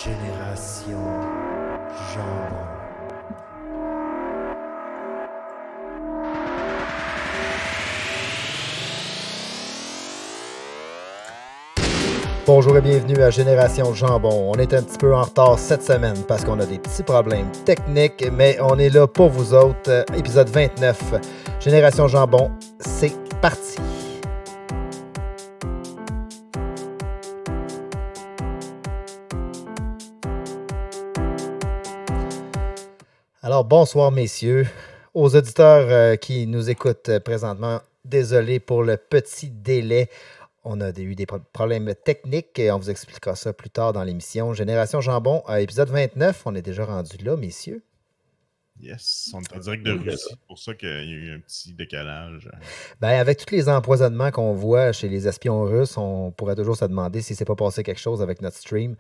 Génération Jambon. Bonjour et bienvenue à Génération Jambon. On est un petit peu en retard cette semaine parce qu'on a des petits problèmes techniques, mais on est là pour vous autres. Épisode 29, Génération Jambon, c'est parti. Alors, bonsoir messieurs. Aux auditeurs qui nous écoutent présentement, désolé pour le petit délai. On a eu des problèmes techniques et on vous expliquera ça plus tard dans l'émission. Génération Jambon, épisode 29, on est déjà rendu là, messieurs. Yes, on est en direct de Russie, c'est pour ça qu'il y a eu un petit décalage. Ben, avec tous les empoisonnements qu'on voit chez les espions russes, on pourrait toujours se demander si c'est pas passé quelque chose avec notre stream.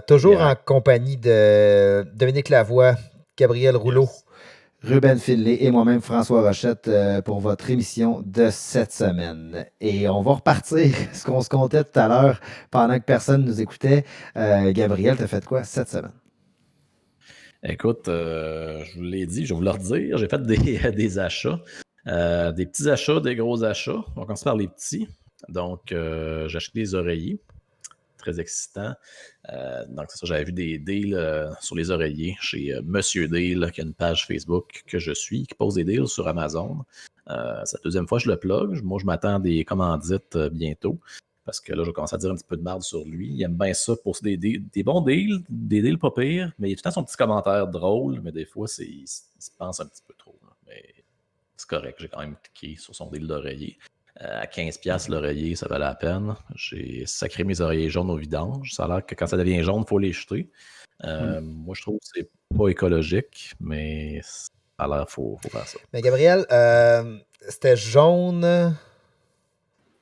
Toujours en compagnie de Dominique Lavoie, Gabriel Rouleau, yes. Ruben Finlay et moi-même, François Rochette, pour votre émission de cette semaine. Et on va repartir ce qu'on se comptait tout à l'heure pendant que personne nous écoutait. Gabriel, t'as fait quoi cette semaine? Écoute, je vous l'ai dit, je vais vous le redire, j'ai fait des achats. Des petits achats, des gros achats. On commence par les petits. Donc, j'ai acheté des oreillers. Très excitant. Donc, c'est ça, j'avais vu des deals sur les oreillers chez Monsieur Deal, qui a une page Facebook que je suis, qui pose des deals sur Amazon. C'est la deuxième fois que je le plug. Moi, je m'attends à des commandites bientôt. Parce que là, je commence à dire un petit peu de marde sur lui. Il aime bien ça pour des bons deals, des deals pas pires, mais il a tout le temps son petit commentaire drôle, mais des fois, il se pense un petit peu trop. Là. Mais c'est correct, j'ai quand même cliqué sur son deal d'oreiller. À 15$ l'oreiller, ça valait la peine. J'ai sacré mes oreillers jaunes au vidange. Ça a l'air que quand ça devient jaune, il faut les jeter. Moi, je trouve que c'est pas écologique, mais ça a l'air qu'il faut faire ça. Mais Gabriel, c'était jaune...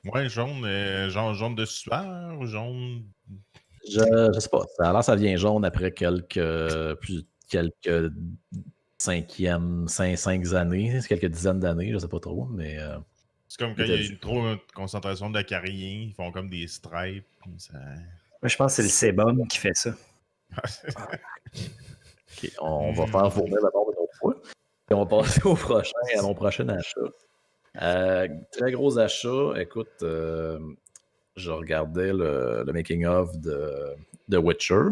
Ouais, jaune de sueur, jaune... Je sais pas. Ça a l'air que ça devient jaune après quelques 5 années, quelques dizaines d'années, je sais pas trop, mais... c'est comme quand il y a eu trop de concentration d'acariens, ils font comme des stripes. Ça... Moi, je pense que c'est le sébum qui fait ça. Okay, on va faire fourmir la barbe une autre fois. Et on va passer à mon prochain achat. Très gros achat. Écoute, je regardais le making-of de Witcher.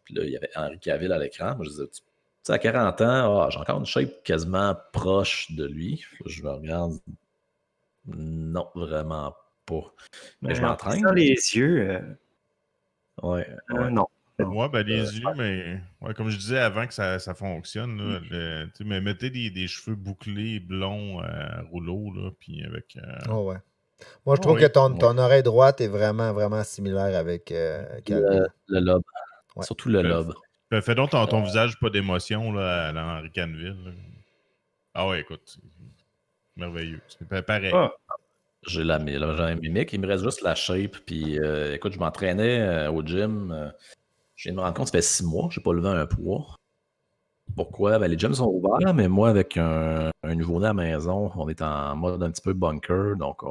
Puis là, il y avait Henry Cavill à l'écran. Moi, je disais, tu sais, à 40 ans, j'ai encore une shape quasiment proche de lui. Là, je me regarde. Non, vraiment pas. Mais je m'entraîne. Dans les yeux. Ouais. Non. Ouais, ben les yeux, mais ouais, comme je disais avant que ça fonctionne, là, mais mettez des cheveux bouclés, blonds, rouleaux, là, puis avec... Oh ouais. Moi, je trouve que ton oreille droite est vraiment, vraiment similaire avec le lobe. Ouais. Surtout le lobe. Fais donc ton visage pas d'émotion là, à Henry Cavill. Ah ouais, écoute, merveilleux. C'est pareil. J'ai la mimique, il me reste juste la shape. Puis écoute, je m'entraînais au gym. Je viens de me rendre compte, ça fait 6 mois, je n'ai pas levé un poids. Pourquoi? Ben, les gyms sont ouverts, mais moi, avec un nouveau-né à la maison, on est en mode un petit peu bunker, donc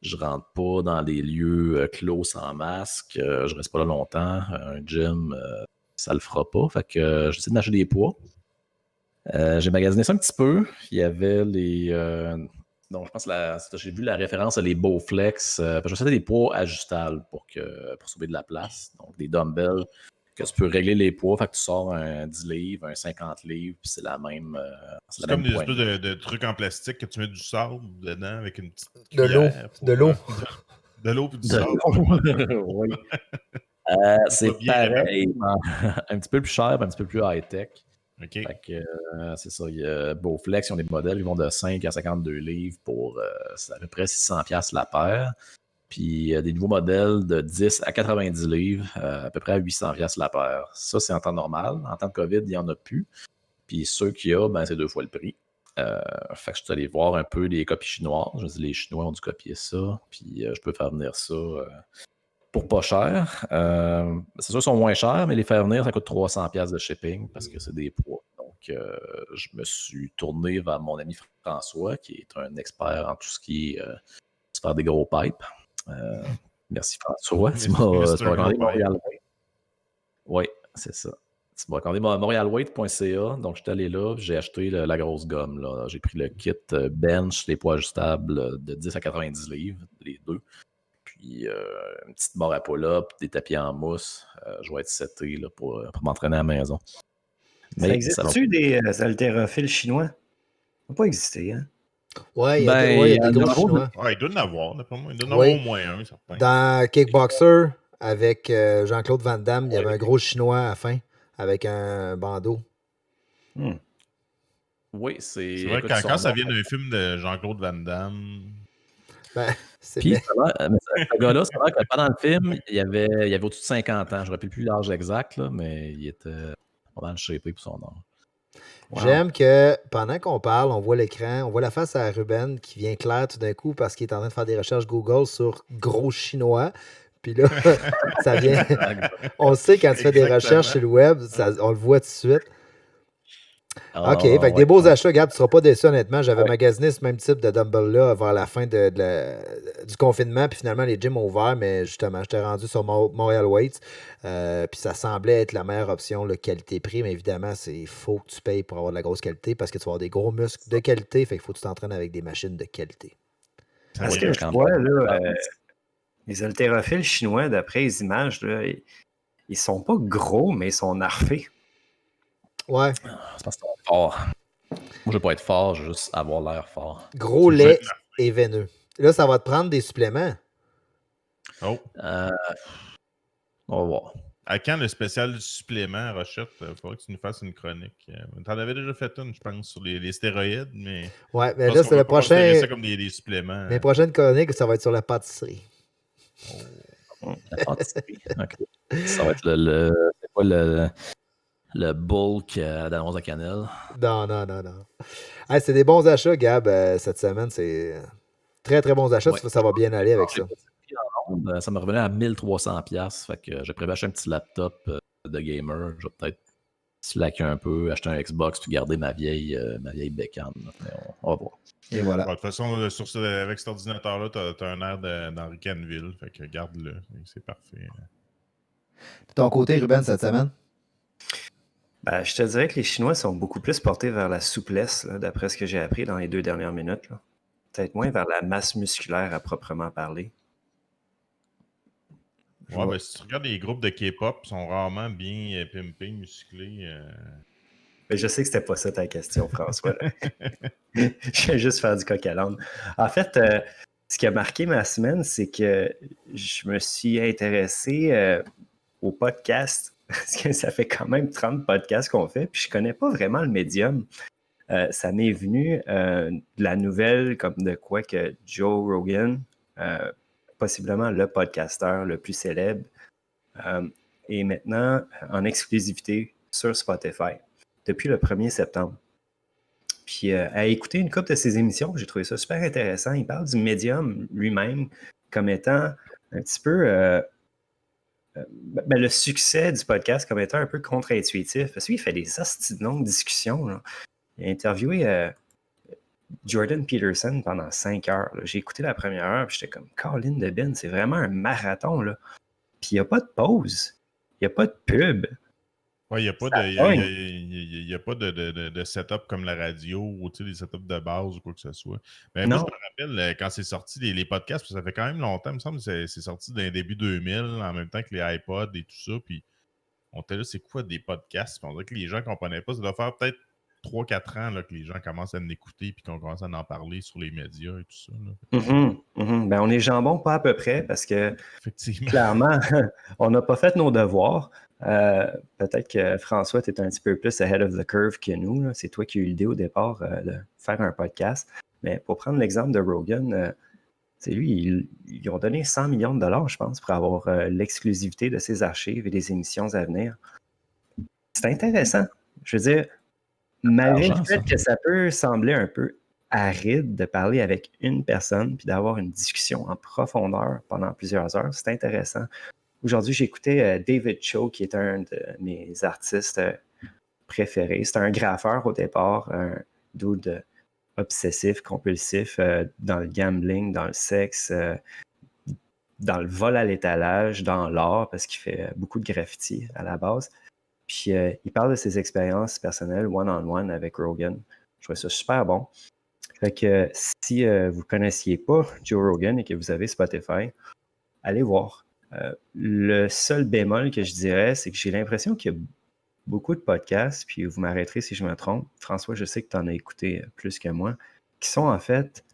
je rentre pas dans des lieux clos sans masque, je reste pas là longtemps. Un gym, ça le fera pas. Fait que j'essaie de m'acheter des poids. J'ai magasiné ça un petit peu. Il y avait les... donc, je pense que j'ai vu la référence à les Bowflex. Je sais des poids ajustables pour sauver de la place. Donc, des dumbbells que tu peux régler les poids. Fait que tu sors un 10 livres, un 50 livres, puis c'est la même. C'est comme des espèces de trucs en plastique que tu mets du sable dedans avec une petite. De l'eau. De l'eau. De l'eau puis du sable. Oui. C'est pareil, un petit peu plus cher, un petit peu plus high-tech. OK. Fait que, c'est ça. Il y a Bowflex, ils ont des modèles qui vont de 5 à 52 livres pour c'est à peu près 600$ la paire. Puis il y a des nouveaux modèles de 10 à 90 livres, à peu près à 800$ la paire. Ça, c'est en temps normal. En temps de COVID, il n'y en a plus. Puis ceux qu'il y a, ben, c'est 2 fois le prix. Fait que je suis allé voir un peu les copies chinoises. Je me dis, les Chinois ont dû copier ça. Puis je peux faire venir ça pour pas cher. C'est sûr qu'ils sont moins chers, mais les faire venir, ça coûte 300$ de shipping parce que c'est des poids. Donc, je me suis tourné vers mon ami François, qui est un expert en tout ce qui est se faire des gros pipes. Merci François, tu m'as recommandé Montréal. Oui, c'est ça. Tu vas regarder montrealweight.ca. Donc, je suis allé là, j'ai acheté la grosse gomme. Là. J'ai pris le kit bench, les poids ajustables de 10 à 90 livres, les deux. Puis une petite barre à pull-up, des tapis en mousse. Je vais être seté là, pour m'entraîner à la maison. Ça Mais existe-tu des haltérophiles chinois? Ça n'a pas existé, hein? Ouais, il y Ben, a des gros dans chinois. Ouais, il doit en avoir, d'après moi. Il doit en avoir au moins un, certain. Dans Kickboxer, avec Jean-Claude Van Damme, il y avait un gros chinois à la fin, avec un bandeau. Oui, c'est. C'est vrai Écoute, que ils sont quand ça bons. vient d'un film de Jean-Claude Van Damme. Ben, c'est Puis, bien. ce gars-là, c'est vrai que pendant le film, il avait au-dessus de 50 ans. Je ne me rappelle plus l'âge exact, là, mais il était pas mal shapé pour son âge. J'aime que pendant qu'on parle, on voit l'écran, on voit la face à Ruben qui vient claire tout d'un coup parce qu'il est en train de faire des recherches Google sur gros chinois. Puis là, ça vient. On sait quand tu fais des recherches sur le web, on le voit tout de suite. OK, fait que des beaux achats, regarde, tu ne seras pas déçu honnêtement. J'avais magasiné ce même type de dumbbell-là vers la fin du confinement, puis finalement les gyms ont ouvert, mais justement, j'étais rendu sur Montreal Weights, puis ça semblait être la meilleure option, le qualité-prix, mais évidemment, c'est faux que tu payes pour avoir de la grosse qualité parce que tu vas avoir des gros muscles de qualité, fait qu'il faut que tu t'entraînes avec des machines de qualité. Parce que je vois, là, les haltérophiles chinois, d'après les images, là, ils sont pas gros, mais ils sont narfés. Ouais. C'est parce qu'ils sont forts. Moi, je ne veux pas être fort, je veux juste avoir l'air fort. Gros, laid et veineux. Là, ça va te prendre des suppléments. Oh. On va voir. À quand le spécial supplément, Rochette? Il faudrait que tu nous fasses une chronique. Tu en avais déjà fait une, je pense, sur les stéroïdes, mais. Ouais, mais là, c'est le prochain. Ça comme des suppléments. Les prochaines chroniques, ça va être sur la pâtisserie. La pâtisserie. Okay. Ça va être c'est pas le bulk à l'annonce de cannelle. Non. Hey, c'est des bons achats, Gab, cette semaine. C'est très, très bons achats. Ouais. Ça va bien aller avec ça. Ça me revenait à 1300$. Fait que j'ai prévu acheter un petit laptop de gamer. Je vais peut-être slacker un peu, acheter un Xbox puis garder ma vieille bécane. On va voir. Et voilà. De toute façon, avec cet ordinateur-là, tu as un air d'Henri Canville. Fait que garde-le. C'est parfait. De ton côté, Ruben, cette semaine? Ben, je te dirais que les Chinois sont beaucoup plus portés vers la souplesse, là, d'après ce que j'ai appris dans les 2 dernières minutes. Là. Peut-être moins vers la masse musculaire à proprement parler. Ouais, ben, si tu regardes les groupes de K-pop, ils sont rarement bien pimpés, musclés. Mais je sais que c'était pas ça ta question, François. Je viens juste faire du coq à l'âne. En fait, ce qui a marqué ma semaine, c'est que je me suis intéressé au podcast. Parce que ça fait quand même 30 podcasts qu'on fait, puis je connais pas vraiment le médium. Ça m'est venu de la nouvelle comme de quoi que Joe Rogan, possiblement le podcasteur le plus célèbre, est maintenant en exclusivité sur Spotify depuis le 1er septembre. Puis à écouter une couple de ses émissions, j'ai trouvé ça super intéressant. Il parle du médium lui-même comme étant un petit peu... le succès du podcast comme étant un peu contre-intuitif. Parce qu'il fait des hosties de longues discussions. Là. Il a interviewé Jordan Peterson pendant 5 heures. Là. J'ai écouté la première heure, puis j'étais comme Colin de Ben, c'est vraiment un marathon. Là. Puis il n'y a pas de pause. Il n'y a pas de pub. Ouais, il n'y a pas de setup comme la radio ou des setups de base ou quoi que ce soit. Mais moi, je me rappelle quand c'est sorti les podcasts, ça fait quand même longtemps, il me semble que c'est sorti dans les débuts 2000, en même temps que les iPods et tout ça. Puis on était là, c'est quoi des podcasts? Puis on dirait que les gens ne comprenaient pas. Ça doit faire peut-être 3-4 ans là, que les gens commencent à en écouter puis qu'on commence à en parler sur les médias et tout ça. Ben, on est jambon pas à peu près parce que clairement, on n'a pas fait nos devoirs. Peut-être que François, tu es un petit peu plus ahead of the curve que nous. Là. C'est toi qui as eu l'idée au départ de faire un podcast. Mais pour prendre l'exemple de Rogan, c'est lui, ils ont donné 100 millions de dollars, je pense, pour avoir l'exclusivité de ses archives et des émissions à venir. C'est intéressant. Je veux dire, malgré le fait que ça peut sembler un peu aride de parler avec une personne puis d'avoir une discussion en profondeur pendant plusieurs heures, c'est intéressant. Aujourd'hui, j'ai écouté David Cho, qui est un de mes artistes préférés. C'est un graffeur au départ, un dude obsessif, compulsif dans le gambling, dans le sexe, dans le vol à l'étalage, dans l'art, parce qu'il fait beaucoup de graffiti à la base. Puis il parle de ses expériences personnelles one-on-one avec Rogan. Je trouvais ça super bon. Fait que si vous ne connaissiez pas Joe Rogan et que vous avez Spotify, allez voir. Le seul bémol que je dirais, c'est que j'ai l'impression qu'il y a beaucoup de podcasts, puis vous m'arrêterez si je me trompe. François, je sais que tu en as écouté plus que moi, qui sont en fait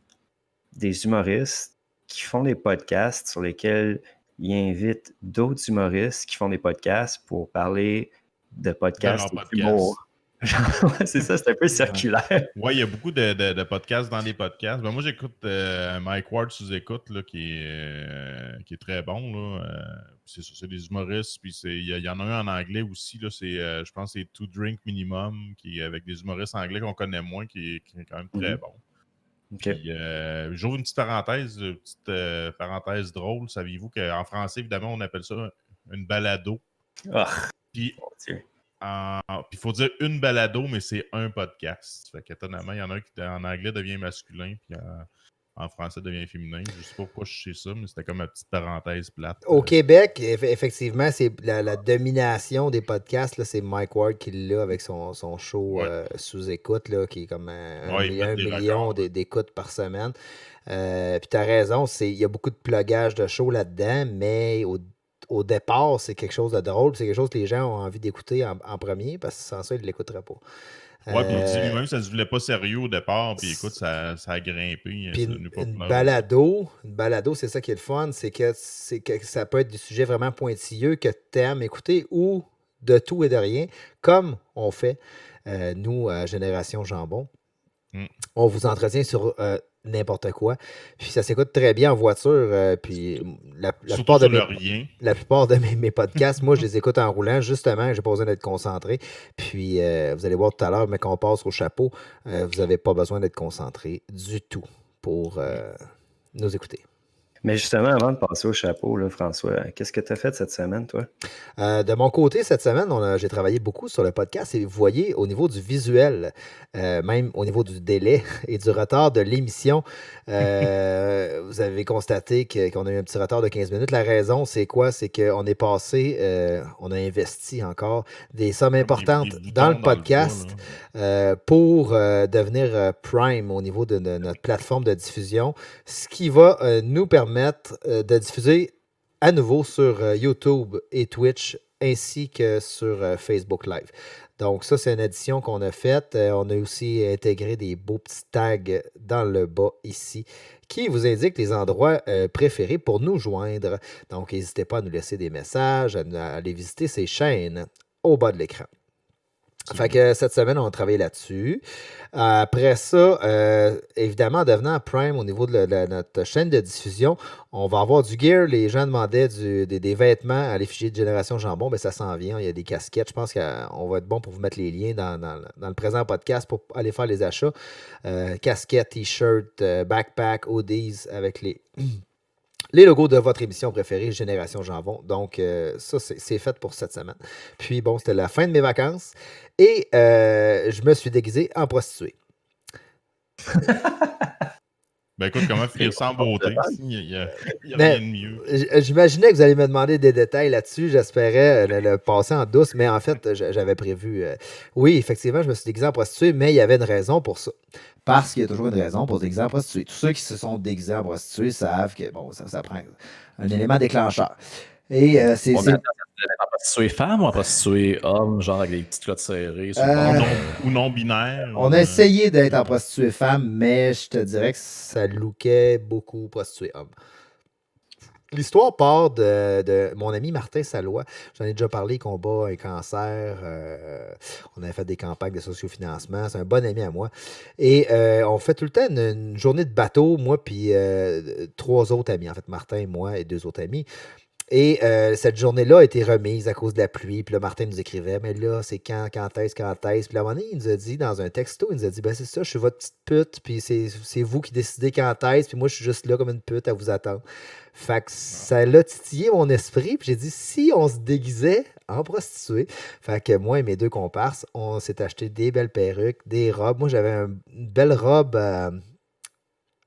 des humoristes qui font des podcasts sur lesquels ils invitent d'autres humoristes qui font des podcasts pour parler de podcasts et d'humour. C'est ça, c'est un peu circulaire. Oui, il y a beaucoup de podcasts dans les podcasts. Ben, moi, j'écoute Mike Ward sous écoute, là, qui est très bon. Là. C'est des humoristes. Puis il y en a un en anglais aussi. Là, je pense que c'est Two Drink Minimum, qui est avec des humoristes anglais qu'on connaît moins, qui est quand même très bon. Okay. Puis, j'ouvre une petite parenthèse drôle. Saviez-vous qu'en français, évidemment, on appelle ça une balado? Puis, il faut dire une balado, mais c'est un podcast. Fait qu'étonnamment, il y en a un qui en anglais devient masculin, puis en français devient féminin. Je sais pas pourquoi je sais ça, mais c'était comme ma petite parenthèse plate. Au Québec, effectivement, c'est la domination des podcasts. Là, c'est Mike Ward qui l'a avec son show sous écoute, là, qui est comme un million d'écoutes par semaine. Puis tu as raison, il y a beaucoup de plugage de show là-dedans, mais au départ, c'est quelque chose de drôle. C'est quelque chose que les gens ont envie d'écouter en premier, parce que sans ça, ils ne l'écouteraient pas. Oui, puis il dit lui-même que ça ne se voulait pas sérieux au départ, puis écoute, ça a grimpé. Puis une balado, c'est ça qui est le fun, c'est que ça peut être des sujets vraiment pointilleux que tu aimes écouter ou de tout et de rien, comme on fait, nous, à Génération Jambon. On vous entretient sur n'importe quoi. Puis ça s'écoute très bien en voiture. Puis la plupart de mes podcasts, moi, je les écoute en roulant. Justement, j'ai pas besoin d'être concentré. Puis vous allez voir tout à l'heure, mais quand on passe au chapeau, vous n'avez pas besoin d'être concentré du tout pour nous écouter. Mais justement, avant de passer au chapeau, là, François, qu'est-ce que tu as fait cette semaine, toi? De mon côté, cette semaine, j'ai travaillé beaucoup sur le podcast et vous voyez, au niveau du visuel, même au niveau du délai et du retard de l'émission, vous avez constaté qu'on a eu un petit retard de 15 minutes. La raison, c'est quoi? C'est qu'on est passé, on a investi encore des sommes importantes dans le podcast pour devenir Prime au niveau de notre plateforme de diffusion, ce qui va nous permettre de diffuser à nouveau sur YouTube et Twitch ainsi que sur Facebook Live. Donc ça, c'est une addition qu'on a faite. On a aussi intégré des beaux petits tags dans le bas ici qui vous indiquent les endroits préférés pour nous joindre. Donc n'hésitez pas à nous laisser des messages, à aller visiter ces chaînes au bas de l'écran. Fait que cette semaine, on a travaillé là-dessus. Après ça, évidemment, en devenant Prime au niveau de notre chaîne de diffusion, on va avoir du gear. Les gens demandaient des vêtements à l'effigie de Génération Jambon. Mais ça s'en vient. Il y a des casquettes. Je pense qu'on va être bon pour vous mettre les liens dans le présent podcast pour aller faire les achats. Casquettes, t-shirts, backpack, hoodies avec les logos de votre émission préférée, Génération Jambon. Donc, ça, c'est fait pour cette semaine. Puis, bon, c'était la fin de mes vacances. Et je me suis déguisé en prostituée. Ben écoute, comment finir sans beauté? Il n'y a rien de mieux. J'imaginais que vous allez me demander des détails là-dessus. J'espérais le passer en douce, mais en fait, j'avais prévu... oui, effectivement, je me suis déguisé en prostituée, mais il y avait une raison pour ça. Parce qu'il y a toujours une raison pour se déguiser en prostituée. Tous ceux qui se sont déguisés en prostituée savent que bon, ça prend un élément déclencheur. Et c'est... En prostituée femme ou en prostituée homme, genre avec des petites culottes serrées ou non-binaire? On a essayé d'être en prostituée femme, mais je te dirais que ça lookait beaucoup prostituée homme. L'histoire part de mon ami Martin Salois. J'en ai déjà parlé, il combat un cancer. On avait fait des campagnes de sociofinancement. C'est un bon ami à moi. Et on fait tout le temps une journée de bateau, moi puis 3 autres amis. En fait, Martin, moi et 2 autres amis. Et cette journée-là a été remise à cause de la pluie. Puis là, Martin nous écrivait, mais là, c'est quand est-ce? Puis là, à un moment donné, il nous a dit, dans un texto, il nous a dit, ben c'est ça, je suis votre petite pute, puis c'est vous qui décidez quand est-ce, puis moi, je suis juste là comme une pute à vous attendre. Fait que ça l'a titillé mon esprit, puis j'ai dit, si on se déguisait en prostituée. Fait que moi et mes 2 comparses, on s'est acheté des belles perruques, des robes. Moi, j'avais une belle robe...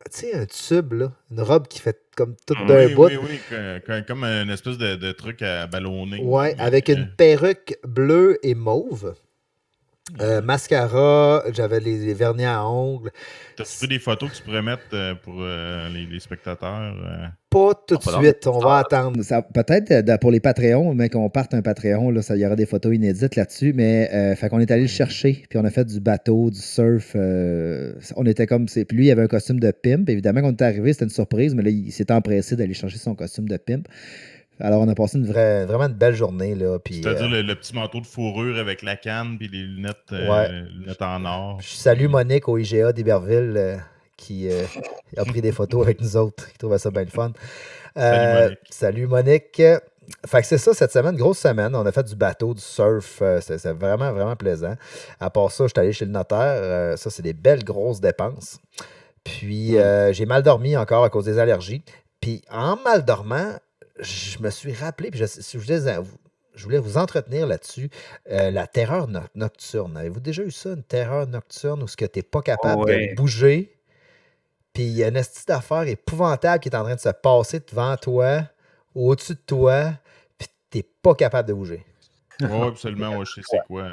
tu sais, un tube, là, une robe qui fait comme tout d'un bout. Oui, comme une espèce de truc à ballonner. Ouais, avec une perruque bleue et mauve. Mascara, j'avais les vernis à ongles. T'as-tu pris des photos que tu pourrais mettre pour les spectateurs? Pas tout de suite, on va attendre. Peut-être pour les Patreons, mais qu'on parte un Patreon, là, il y aura des photos inédites là-dessus, mais fait qu'on est allé le chercher, puis on a fait du bateau, du surf. On était comme. Puis lui, il avait un costume de pimp. Évidemment, quand on est arrivé, c'était une surprise, mais là, il s'est empressé d'aller chercher son costume de pimp. Alors, on a passé vraiment une belle journée. Là, c'est-à-dire le petit manteau de fourrure avec la canne puis les lunettes, lunettes en or. Je salue Monique au IGA d'Iberville qui a pris des photos avec nous autres. Il trouvait ça bien le fun. Salut Monique. Fait que c'est ça, cette semaine, grosse semaine. On a fait du bateau, du surf. C'est vraiment, vraiment plaisant. À part ça, je suis allé chez le notaire. Ça, c'est des belles grosses dépenses. Puis, j'ai mal dormi encore à cause des allergies. Puis, en mal dormant, je me suis rappelé, puis je voulais vous entretenir là-dessus, la terreur nocturne. Avez-vous déjà eu ça, une terreur nocturne où tu n'es pas capable de bouger, puis il y a une astuce d'affaires épouvantable qui est en train de se passer devant toi, ou au-dessus de toi, puis tu n'es pas capable de bouger? Oui, absolument. Ouais, je sais c'est quoi.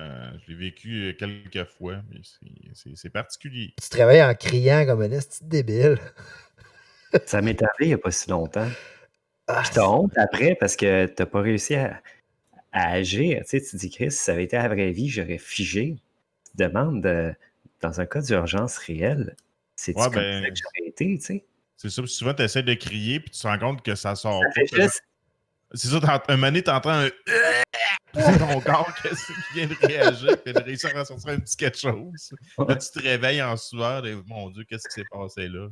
Je l'ai vécu quelques fois, mais c'est particulier. Tu te réveilles en criant comme un esti débile. Ça m'est arrivé il n'y a pas si longtemps. Puis t'as honte après parce que t'as pas réussi à agir. Tu sais, tu dis, Chris, si ça avait été à la vraie vie, j'aurais figé. Tu te demandes, dans un cas d'urgence réelle, c'est-tu comme ça que j'aurais été, tu sais? C'est ça. Souvent, tu essaies de crier puis tu te rends compte que ça sort pas. C'est ça, un moment donné, t'entends un c'est ton corps qui vient de réagir puis de réussir à sortir un petit quelque chose. Là, tu te réveilles en sueur et mon Dieu, qu'est-ce qui s'est passé là?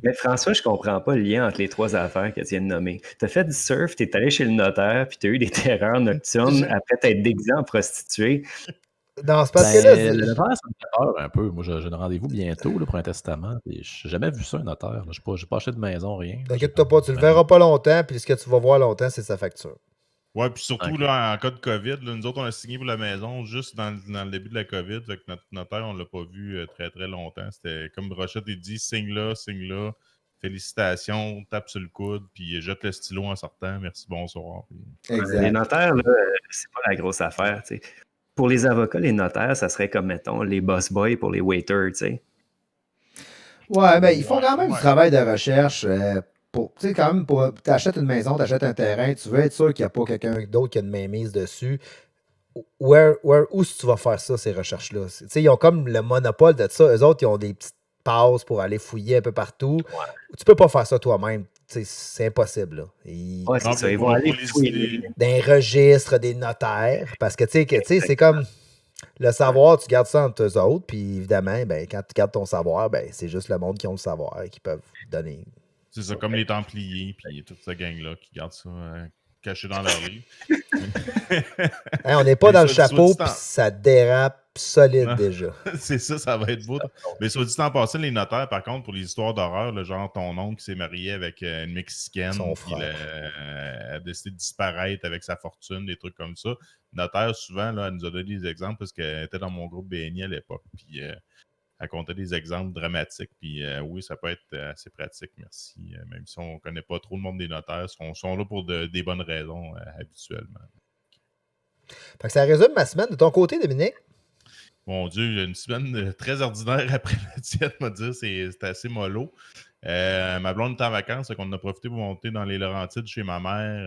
Mais François, je comprends pas le lien entre les trois affaires que tu viens de nommer. Tu as fait du surf, tu es allé chez le notaire, puis tu as eu des terreurs nocturnes après t'être déguisé en prostituée. Non, c'est parce que là, le notaire, ça me fait peur un peu. Moi, j'ai un rendez-vous bientôt là, pour un testament. Je n'ai jamais vu ça, un notaire. Je n'ai pas acheté de maison, rien. T'inquiète-toi pas, tu le verras pas longtemps, puis ce que tu vas voir longtemps, c'est sa facture. Ouais, puis surtout, là, en cas de COVID, là, nous autres, on a signé pour la maison juste dans le début de la COVID. Fait que notre notaire, on l'a pas vu très, très longtemps. C'était comme Brochette, il dit signe là, félicitations, tape sur le coude, puis jette le stylo en sortant. Merci, bonsoir. Puis... Exact. Les notaires, là, c'est pas la grosse affaire, tu sais. Pour les avocats, les notaires, ça serait comme, mettons, les boss boys pour les waiters, tu sais. Ouais, ben, ils font quand même du travail de recherche. Tu sais, quand même, tu achètes une maison, tu achètes un terrain, tu veux être sûr qu'il n'y a pas quelqu'un d'autre qui a une mainmise dessus. Où est-ce que tu vas faire ça, ces recherches-là? Tu sais, ils ont comme le monopole de ça. Eux autres, ils ont des petites passes pour aller fouiller un peu partout. Ouais. Tu peux pas faire ça toi-même. C'est impossible. Là. Ouais, c'est ça. Ils vont aller fouiller dans un registre des notaires. Parce que, tu sais, c'est comme le savoir, tu gardes ça entre eux autres. Puis, évidemment, ben, quand tu gardes ton savoir, ben, c'est juste le monde qui ont le savoir et qui peuvent donner... C'est ça, comme les Templiers, puis toute cette gang-là qui garde ça caché dans leur livre. Hey, on n'est pas dans le chapeau, puis ça dérape solide non, déjà. C'est ça, ça va être beau. Mais sur dit en passant, les notaires, par contre, pour les histoires d'horreur, genre ton oncle qui s'est marié avec une Mexicaine, qui a décidé de disparaître avec sa fortune, des trucs comme ça. Le notaire, souvent, là, elle nous a donné des exemples parce qu'elle était dans mon groupe BNI à l'époque. Puis elle comptait des exemples dramatiques. Puis oui, ça peut être assez pratique, merci. Même si on ne connaît pas trop le monde des notaires, ils sont là pour des bonnes raisons habituellement. Fait que ça résume ma semaine. De ton côté, Dominique? Mon Dieu, une semaine très ordinaire après la tienne, on va dire. C'était assez mollo. Ma blonde était en vacances, donc on a profité pour monter dans les Laurentides chez ma mère.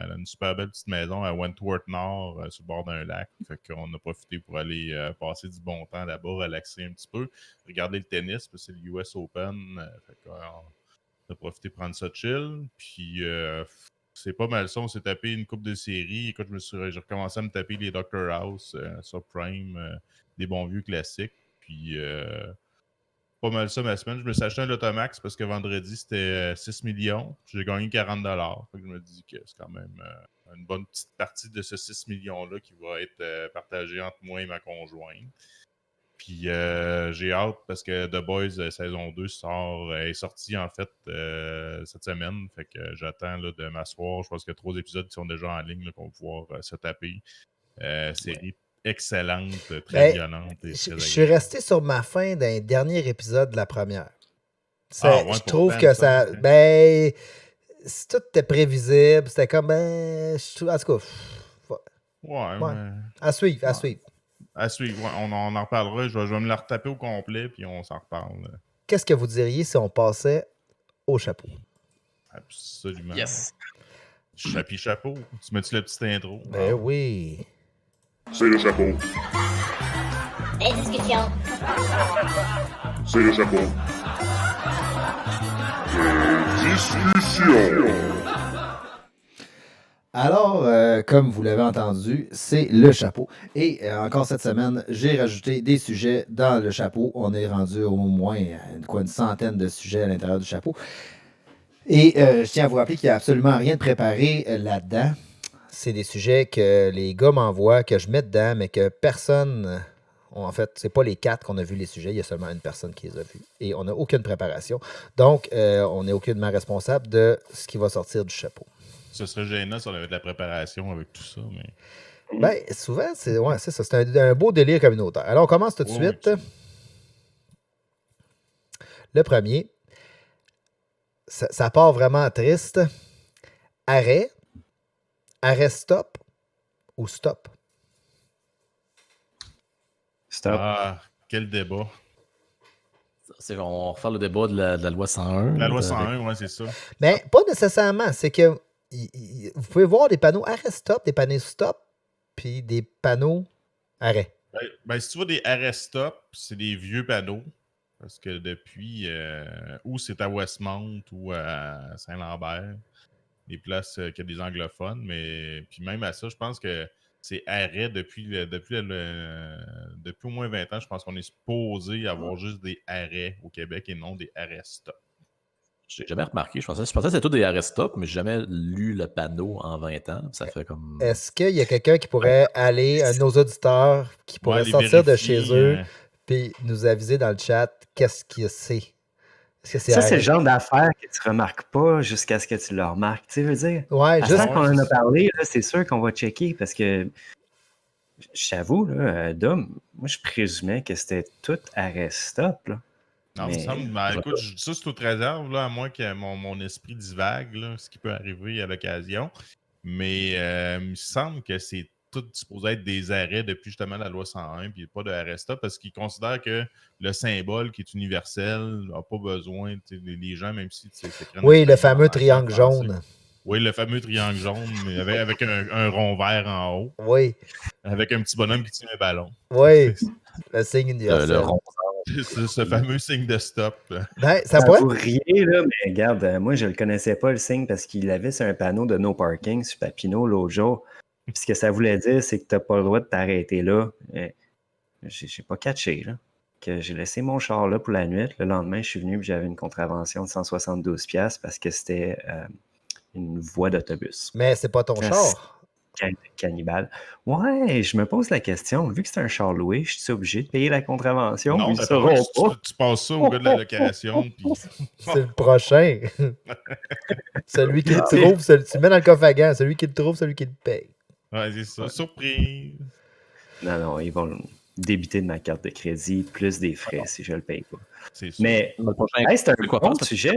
Elle a une super belle petite maison à Wentworth Nord, sur le bord d'un lac. Fait qu'on a profité pour aller passer du bon temps là-bas, relaxer un petit peu, regarder le tennis, parce que c'est le US Open. Fait qu'on a profité de prendre ça chill. Puis c'est pas mal ça. On s'est tapé une coupe de séries. Écoute, j'ai recommencé à me taper les Dr. House sur Prime, des bons vieux classiques. Puis pas mal ça ma semaine. Je me suis acheté un Lotomax parce que vendredi, c'était 6 millions. J'ai gagné 40 $. Fait que je me dis que c'est quand même une bonne petite partie de ce 6 millions-là qui va être partagée entre moi et ma conjointe. Puis j'ai hâte parce que The Boys saison 2 est sorti en fait cette semaine. Fait que j'attends là, de m'asseoir. Je pense qu'il y a 3 épisodes qui sont déjà en ligne là, qu'on va pouvoir se taper. Série excellente, très violente. Je suis resté sur ma fin d'un dernier épisode de la première. Je trouve que ça... Ben, tout était prévisible. C'était comme, en tout cas, Ouais, ouais. mais... À suivre, à suivre. À suivre, ouais, on en reparlera. Je vais me la retaper au complet, puis on s'en reparle. Qu'est-ce que vous diriez si on passait au chapeau? Absolument. Yes. Chapeau. Tu mets-tu la petite intro? Ben oui. C'est le chapeau. Les discussions. C'est le chapeau. Discussion. Alors, comme vous l'avez entendu, c'est le chapeau. Et encore cette semaine, j'ai rajouté des sujets dans le chapeau. On est rendu au moins une centaine de sujets à l'intérieur du chapeau. Et je tiens à vous rappeler qu'il n'y a absolument rien de préparé là-dedans. C'est des sujets que les gars m'envoient, que je mets dedans, mais que personne... En fait, c'est pas les 4 qu'on a vu les sujets, il y a seulement une personne qui les a vus. Et on n'a aucune préparation. Donc, on n'est aucunement responsable de ce qui va sortir du chapeau. Ce serait gênant si on avait de la préparation avec tout ça, mais... Ben, souvent, c'est ça. C'est un beau délire communautaire. Alors, on commence tout de suite. Oui. Le premier, ça part vraiment triste. Arrêt stop ou stop? Stop. Ah, quel débat. On va refaire le débat de la loi 101. La loi 101, ouais, c'est ça. Mais pas nécessairement. C'est que vous pouvez voir des panneaux arrêt stop, des panneaux stop, puis des panneaux arrêt. Ben, si tu vois des arrêts stop, c'est des vieux panneaux. Parce que depuis, ou c'est à Westmount ou à Saint-Lambert, des places qui ont des anglophones, mais puis même à ça, je pense que c'est arrêt depuis au moins 20 ans. Je pense qu'on est supposé avoir juste des arrêts au Québec et non des arrêts stop. J'ai jamais remarqué. Je pensais que c'était tout des arrêts stop, mais j'ai jamais lu le panneau en 20 ans. Ça fait comme. Est-ce qu'il y a quelqu'un qui pourrait aller, un de nos auditeurs, qui pourrait les sortir de vérifier, chez eux puis nous aviser dans le chat qu'est-ce que c'est? Est-ce que c'est Ça, c'est arrêt? le genre d'affaire que tu remarques pas jusqu'à ce que tu le remarques. Tu sais, veux dire, Ouais, à juste. ça qu'on en a parlé, là, c'est sûr qu'on va checker parce que, je t'avoue, là, Dom, moi, je présumais que c'était tout arrêt stop. Là. Non, Mais- il me semble, ben, écoute, je dis ça c'est toute réserve, là, à moins que mon esprit divague, là, ce qui peut arriver à l'occasion. Mais il me semble que c'est tout supposé être des arrêts depuis justement la loi 101, puis pas de arrêt stop, parce qu'ils considèrent que le symbole qui est universel n'a pas besoin, les gens, même si c'est Oui, le fameux triangle jaune. Oui, le fameux triangle jaune, mais avec un rond vert en haut, Oui, avec un petit bonhomme qui tient un ballon. oui, le signe universel. Le rond. C'est ce fameux signe de stop. Ben, ça Ça pourrait. vaut rien, là, mais regarde, moi, je le connaissais pas, le signe, parce qu'il avait sur un panneau de no parking sur Papineau l'autre jour. Puis ce que ça voulait dire, c'est que tu n'as pas le droit de t'arrêter là. J'ai pas catché, là. Que j'ai laissé mon char là pour la nuit. Le lendemain, je suis venu et j'avais une contravention de 172$ parce que c'était une voie d'autobus. Mais c'est pas ton Ça, char. Cannibale. Ouais, je me pose la question. Vu que c'est un char loué, je suis obligé de payer la contravention? Non, Ils t'as sauront pas, pas. tu passes ça au gars de la location. Puis... C'est le prochain. Celui qui le trouve, tu mets dans le coffre à gants. Celui qui le trouve, celui qui le paye. Ouais, c'est ça. Surprise. Non, ils vont débiter de ma carte de crédit plus des frais si je le paye pas. C'est ça. Mais Le prochain, hey, c'est un quoi bon faire, sujet.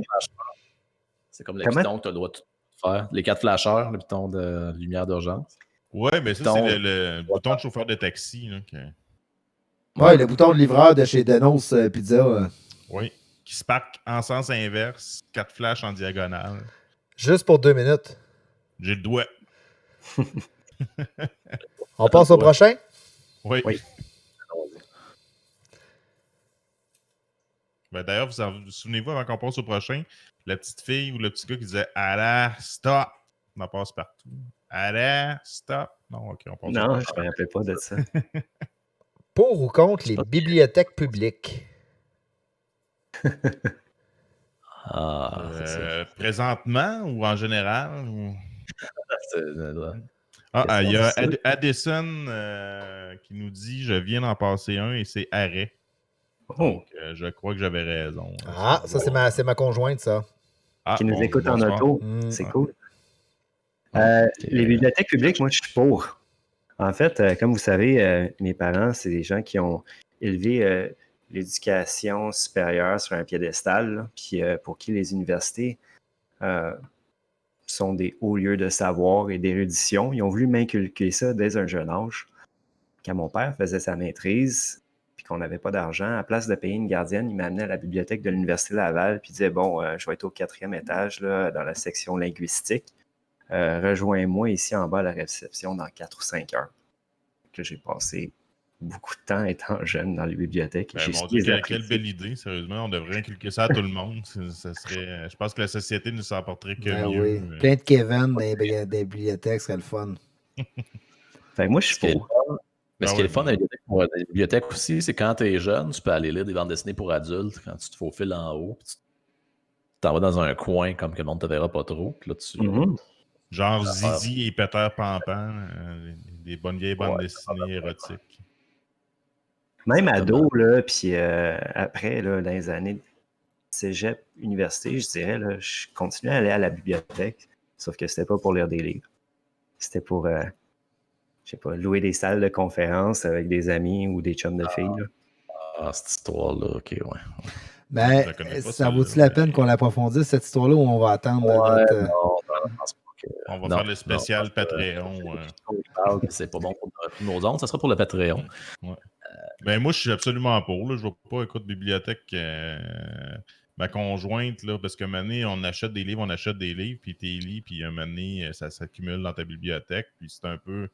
c'est comme les Comment? pitons que tu as le droit de faire. Les 4 flasheurs, le piton de lumière d'urgence. Ouais, mais ça, Bouton. c'est le bouton de chauffeur de taxi. Là, Ouais, le bouton de livreur de chez Denos Pizza. Oui. Qui se parque en sens inverse, 4 flashs en diagonale. Juste pour 2 minutes. J'ai le doigt. On passe au prochain? Oui. Oui. Ben, d'ailleurs, vous souvenez-vous, avant qu'on passe au prochain, la petite fille ou le petit gars qui disait « Allez, stop! » On en passe partout. « Allez, stop! » Non, OK, on passe au Non, prochain. je me rappelle pas de ça. Pour ou contre les bibliothèques publiques? Ah, c'est ça. Présentement ou en général? Ou... C'est- il y a c'est ça. Addison qui nous dit « Je viens d'en passer un et c'est arrêt. » Oh, Donc, je crois que j'avais raison. Ah, ça, c'est ma conjointe, ça. Ah, qui nous bon, écoute en bonsoir. auto, Mm. c'est cool. Les bibliothèques publiques, moi, je suis pour. En fait, comme vous savez, mes parents, c'est des gens qui ont élevé l'éducation supérieure sur un piédestal, là, puis pour qui les universités sont des hauts lieux de savoir et d'érudition. Ils ont voulu m'inculquer ça dès un jeune âge. Quand mon père faisait sa maîtrise, puis qu'on n'avait pas d'argent, à place de payer une gardienne, il m'amenait à la bibliothèque de l'Université Laval, puis il disait, bon, je vais être au 4e étage, là, dans la section linguistique. Rejoins-moi ici en bas à la réception dans 4 ou 5 heures. Que j'ai passé beaucoup de temps étant jeune dans les bibliothèques. Mon Dieu, quelle belle idée, sérieusement. On devrait inculquer ça à tout le monde. Ça serait, je pense que la société ne s'en porterait que mieux. Oui. Plein de Kevin dans les bibliothèques serait le fun. Fait que moi, je suis pour. Mais ce qui est le fun dans les bibliothèques aussi, c'est quand tu es jeune, tu peux aller lire des bandes dessinées pour adultes quand tu te faufiles en haut. Tu t'en vas dans un coin comme que le monde ne te verra pas trop. Puis là, tu... Genre Zizi et Peter Pampan, des bonnes vieilles bandes dessinées érotiques. Même ado, là, puis après, là, dans les années cégep, université, je dirais, là, je continuais à aller à la bibliothèque, sauf que c'était pas pour lire des livres. C'était pour, je sais pas, louer des salles de conférence avec des amis ou des chums de filles. Là. Cette histoire-là, ok, ouais. Ben, ça vaut-il la peine qu'on l'approfondisse, cette histoire-là, ou on va attendre notre... On va faire le spécial Patreon. C'est pas bon pour nos ondes, ça sera pour le Patreon. Ouais. Ben, moi, je suis absolument pour. Là. Je ne vais pas écouter bibliothèque. Ma conjointe, là, parce qu'à un moment donné, on achète des livres, puis tu les lis, puis à un moment donné, ça s'accumule dans ta bibliothèque, puis c'est un peu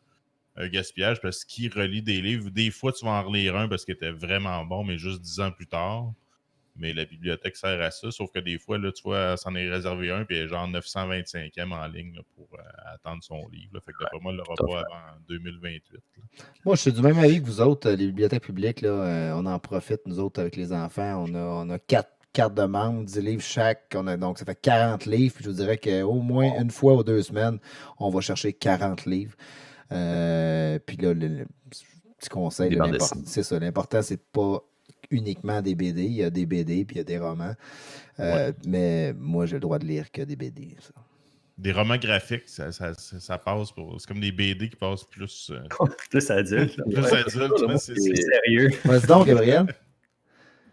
un gaspillage, parce qu'il relit des livres, des fois, tu vas en relire un parce qu'il était vraiment bon, mais juste 10 ans plus tard. Mais la bibliothèque sert à ça, sauf que des fois, là, tu vois, s'en est réservé un, puis il est genre 925e en ligne là, pour attendre son livre. Là. Fait que d'après moi, il ne l'aura pas avant 2028. Là. Moi, je suis du même avis que vous autres, les bibliothèques publiques, là, on en profite, nous autres, avec les enfants. On a 4 cartes de membres, 10 livres chaque. Donc, ça fait 40 livres. Puis je vous dirais qu'au moins une fois ou 2 semaines, on va chercher 40 livres. Puis là, le petit conseil, c'est ça. L'important, c'est pas uniquement des BD. Il y a des BD puis il y a des romans. Mais moi, j'ai le droit de lire que des BD. Ça. Des romans graphiques, ça passe pour... C'est comme des BD qui passent plus... plus adulte. Plus adulte, c'est sérieux. Vas-y donc, Gabriel.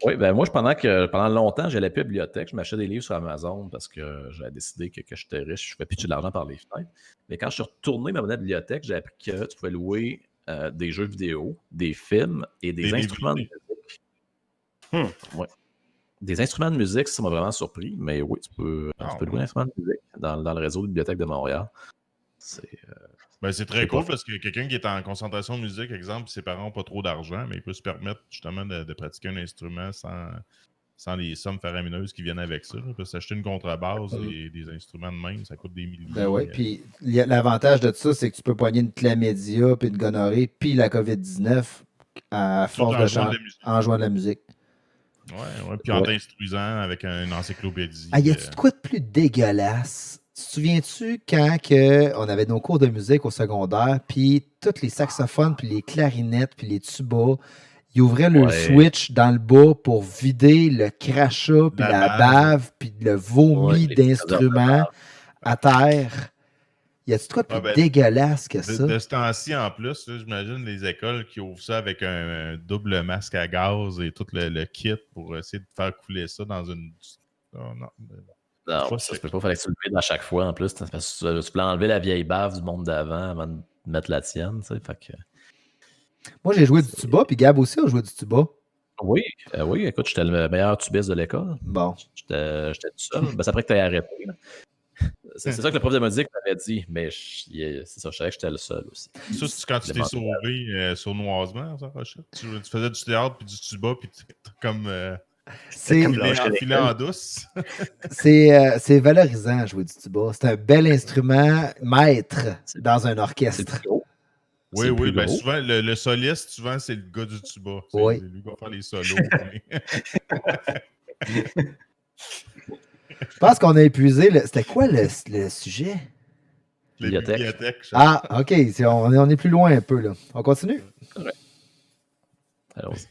Oui, ben moi, pendant longtemps, j'allais plus à la bibliothèque. Je m'achetais des livres sur Amazon parce que j'avais décidé que j'étais riche, je fais pitcher de l'argent par les fenêtres. Mais quand je suis retourné à la bibliothèque, j'ai appris que tu pouvais louer des jeux vidéo, des films et des instruments de musique. Ouais. Des instruments de musique, ça m'a vraiment surpris, mais oui, tu peux louer un instrument de musique dans le réseau de bibliothèque de Montréal. C'est très cool parce que quelqu'un qui est en concentration de musique, exemple, ses parents n'ont pas trop d'argent, mais il peut se permettre justement de pratiquer un instrument sans les sommes faramineuses qui viennent avec ça. Là. Il peut s'acheter une contrebasse et des instruments de même, ça coûte des milliers. Ben oui, puis l'avantage de ça, c'est que tu peux pogner une chlamydia, puis une gonorrhée, puis la COVID-19 à force en jouant de la musique. Oui, puis en t'instruisant avec une encyclopédie. Y a-tu de quoi de plus dégueulasse? Tu te souviens-tu quand on avait nos cours de musique au secondaire, puis tous les saxophones, puis les clarinettes, puis les tubas, ils ouvraient le switch dans le bas pour vider le crachat, puis la bave, puis le vomi d'instruments à terre. Y a-tu de quoi de plus dégueulasse que ça? De ce temps-ci, en plus, là, j'imagine les écoles qui ouvrent ça avec un double masque à gaz et tout le kit pour essayer de faire couler ça dans une... Non, ça se peut pas, il fallait que tu le vides à chaque fois en plus. Parce que tu voulais enlever la vieille bave du monde d'avant avant de mettre la tienne. Tu sais, fait que... Moi, j'ai joué du tuba, puis Gab aussi a joué du tuba. Oui, écoute, j'étais le meilleur tubiste de l'école. Bon. J'étais tout seul. C'est après que tu as arrêté. Là. C'est ça que le prof de musique m'avait dit, mais c'est ça, je savais que j'étais le seul aussi. Ça, c'est quand tu t'es sauvé sournoisement, ça, Rochette? Tu faisais du théâtre, puis du tuba, puis comme... C'est filé en douce. C'est valorisant jouer du tuba. C'est un bel instrument maître dans un orchestre. Oui, ben souvent, le soliste, souvent, c'est le gars du tuba. Oui. C'est lui qui va faire les solos. Je pense qu'on a épuisé. C'était quoi le sujet? Les bibliothèques. Ah, OK. On est plus loin un peu, là. On continue? Ouais. Allons-y.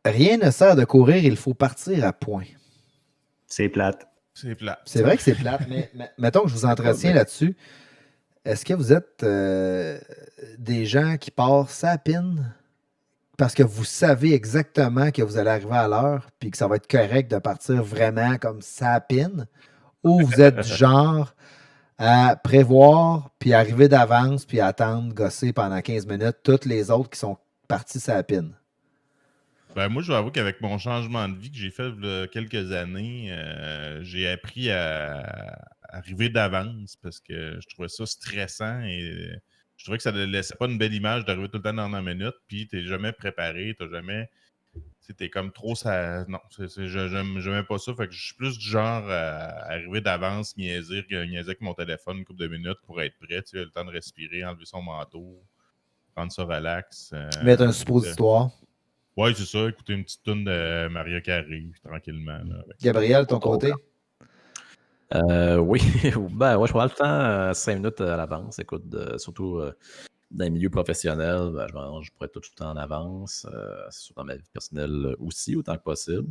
Rien ne sert de courir, il faut partir à point. C'est plate. C'est plate. C'est vrai que c'est plate, mais mettons que je vous entretiens là-dessus. Est-ce que vous êtes des gens qui partent sa pine parce que vous savez exactement que vous allez arriver à l'heure puis que ça va être correct de partir vraiment comme sa pine? ou vous êtes du genre à prévoir, puis arriver d'avance, puis attendre, gosser pendant 15 minutes toutes les autres qui sont partis sur la pine? Ben, moi, je dois avouer qu'avec mon changement de vie que j'ai fait il y a quelques années, j'ai appris à arriver d'avance parce que je trouvais ça stressant et je trouvais que ça ne laissait pas une belle image d'arriver tout le temps dans la minute, puis tu n'es jamais préparé, tu n'es jamais. T'es comme trop ça. Non, j'aime pas ça. Fait que je suis plus du genre à arriver d'avance, niaiser avec mon téléphone une couple de minutes pour être prêt. Tu sais, le temps de respirer, enlever son manteau, prendre ça relax. Mettre un suppositoire. Ouais, c'est ça. Écouter une petite toune de Maria Carey, tranquillement. Là, Gabriel, ton côté? Oui, ben ouais, je prends le temps 5 minutes à l'avance. Écoute, surtout dans les milieux professionnels, ben, je pourrais tout le temps en avance. Surtout dans ma vie personnelle aussi, autant que possible.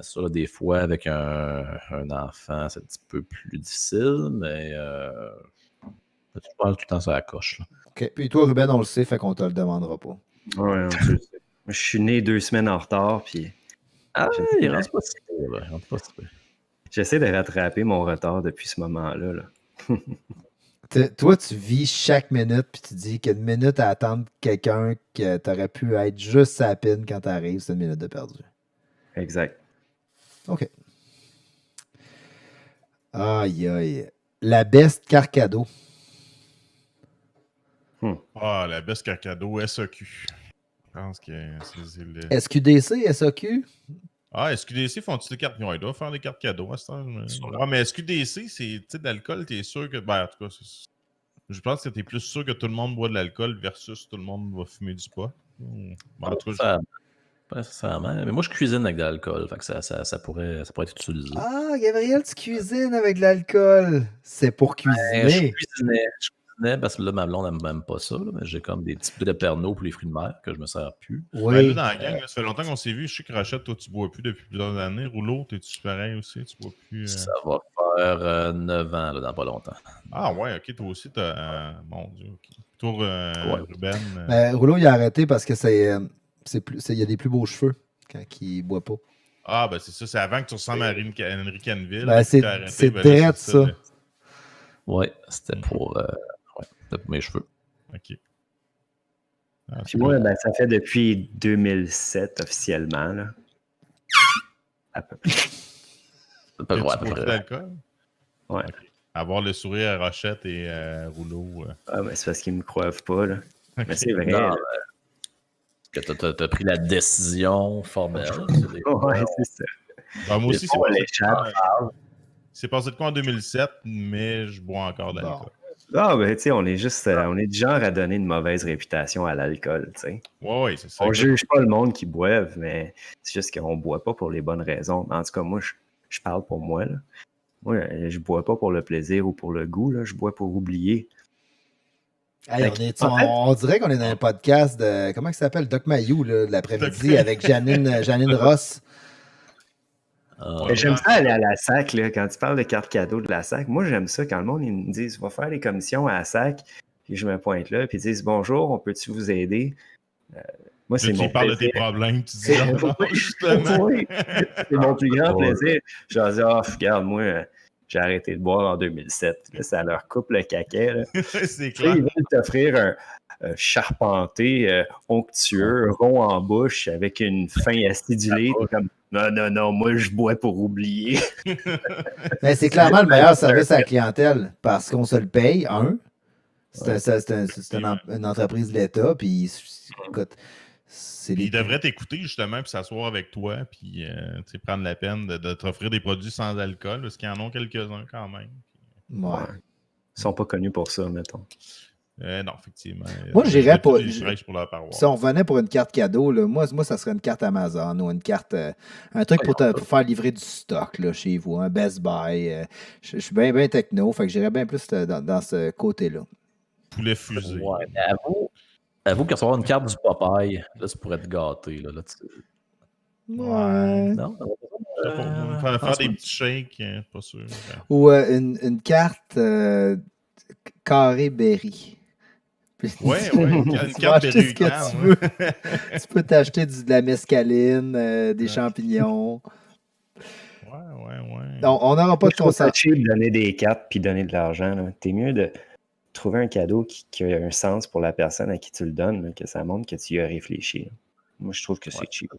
Ça, là, des fois, avec un enfant, c'est un petit peu plus difficile, mais je parle tout le temps sur la coche. Là. OK. Puis toi, Ruben, on le sait, fait qu'on te le demandera pas. Ouais, je suis né 2 semaines en retard, puis il rentre pas si pire, là. Il rentre pas si pire. j'essaie de rattraper mon retard depuis ce moment-là. Là. Toi, tu vis chaque minute, puis tu dis qu'une minute à attendre quelqu'un que t'aurais pu être juste sa pine quand t'arrives, c'est une minute de perdu. Exact. OK. Aïe, aïe. La best carcado. Ah, la best carcado SAQ. Je pense que c'est le. SQDC, SAQ? Ah, SQDC font-ils des cartes? Ouais, ils doivent faire des cartes cadeaux à ce temps. Ouais, mais SQDC, c'est d'alcool, t'es sûr que. Ben, en tout cas, je pense que t'es plus sûr que tout le monde boit de l'alcool versus tout le monde va fumer du pot. Ben, en tout cas, pas nécessairement. Mais moi, je cuisine avec de l'alcool. Fait que ça pourrait être utilisé. Ah, Gabriel, tu cuisines avec de l'alcool. C'est pour cuisiner. Je cuisinais parce que là, ma blonde n'aime même pas ça. Là, mais j'ai comme des petits bouts de Pernod pour les fruits de mer que je me sers plus. Oui. Ben, là, dans la gang, là, ça fait longtemps qu'on s'est vu. Je sais que Rachette, toi, tu bois plus depuis plusieurs années. Rouleau, t'es-tu pareil aussi? Tu bois plus. Ça va faire 9 ans là, dans pas longtemps. Ah ouais, ok, toi aussi, t'as. Mon Dieu, ok. Toi, Ruben. Rouleau, il a arrêté parce que il y a des plus beaux cheveux quand il boit pas. Ah, ben c'est ça, c'est avant que tu ressembles à Henry Canville. Ben, c'est direct ça. Ouais, c'était pour mes cheveux. Ok. Puis moi, ben, ça fait depuis 2007 officiellement. Là. À peu près. Tu bois plus d'alcool? Ouais. Okay. Avoir le sourire à Rochette et Rouleau. Ah, ben c'est parce qu'ils me croivent pas. Là. Okay. Mais c'est vrai. Que t'as pris la décision formelle. Ouais, c'est ça. Ben, moi aussi, c'est passé de quoi en 2007, mais je bois encore de l'alcool. Ah, ben, tu sais, on est du genre à donner une mauvaise réputation à l'alcool, tu sais. Ouais, c'est ça. On juge pas le monde qui boive, mais c'est juste qu'on boit pas pour les bonnes raisons. En tout cas, moi, je parle pour moi, là. Moi, je bois pas pour le plaisir ou pour le goût, là. Je bois pour oublier. Hey, on dirait qu'on est dans un podcast de, comment il s'appelle, Doc Mayou, là, de l'après-midi avec Janine Ross. J'aime ça aller à la SAC, là, quand tu parles de carte cadeau de la SAC. Moi, j'aime ça quand le monde ils me disent, va faire les commissions à la SAC, puis je me pointe là, puis ils disent, bonjour, on peut-tu vous aider? Moi, c'est mon plaisir. Tu parles de tes problèmes, tu dis, justement. Oui, c'est mon plus grand plaisir. Je leur dis, regarde, moi, j'ai arrêté de boire en 2007. Là, ça leur coupe le caquet. C'est clair. Ils veulent t'offrir un charpenté, onctueux, rond en bouche, avec une fin acidulée. Comme, non, moi, je bois pour oublier. Mais c'est clairement le meilleur service à la clientèle parce qu'on se le paye, c'est une entreprise de l'État, puis écoute, il devrait t'écouter justement, puis s'asseoir avec toi, puis prendre la peine de t'offrir des produits sans alcool, parce qu'ils en ont quelques-uns quand même. Ouais. Ils sont pas connus pour ça, mettons. Non, effectivement. Moi, j'irais pour. Si on revenait pour une carte cadeau, là, moi, ça serait une carte Amazon ou une carte. Un truc pour faire livrer du stock là, chez vous, un Best Buy. Je suis bien techno, fait que j'irais bien plus dans ce côté-là. Poulet fusé. Ouais, mais avoue qu'à recevoir une carte du Popeye, là, tu pourrais te gâter. Là, Ouais. Non? Faire des petits shakes, pas sûr. Ou une carte carré berry. Ouais, une carte acheter ce que tu veux. Tu peux t'acheter de la mescaline, des champignons. Ouais. On n'aura pas Moi, de je trouve ça consent. cheap de donner des cartes puis donner de l'argent. Là. T'es mieux de trouver un cadeau qui a un sens pour la personne à qui tu le donnes, là, que ça montre que tu y as réfléchi. Là. Moi, je trouve que c'est cheap.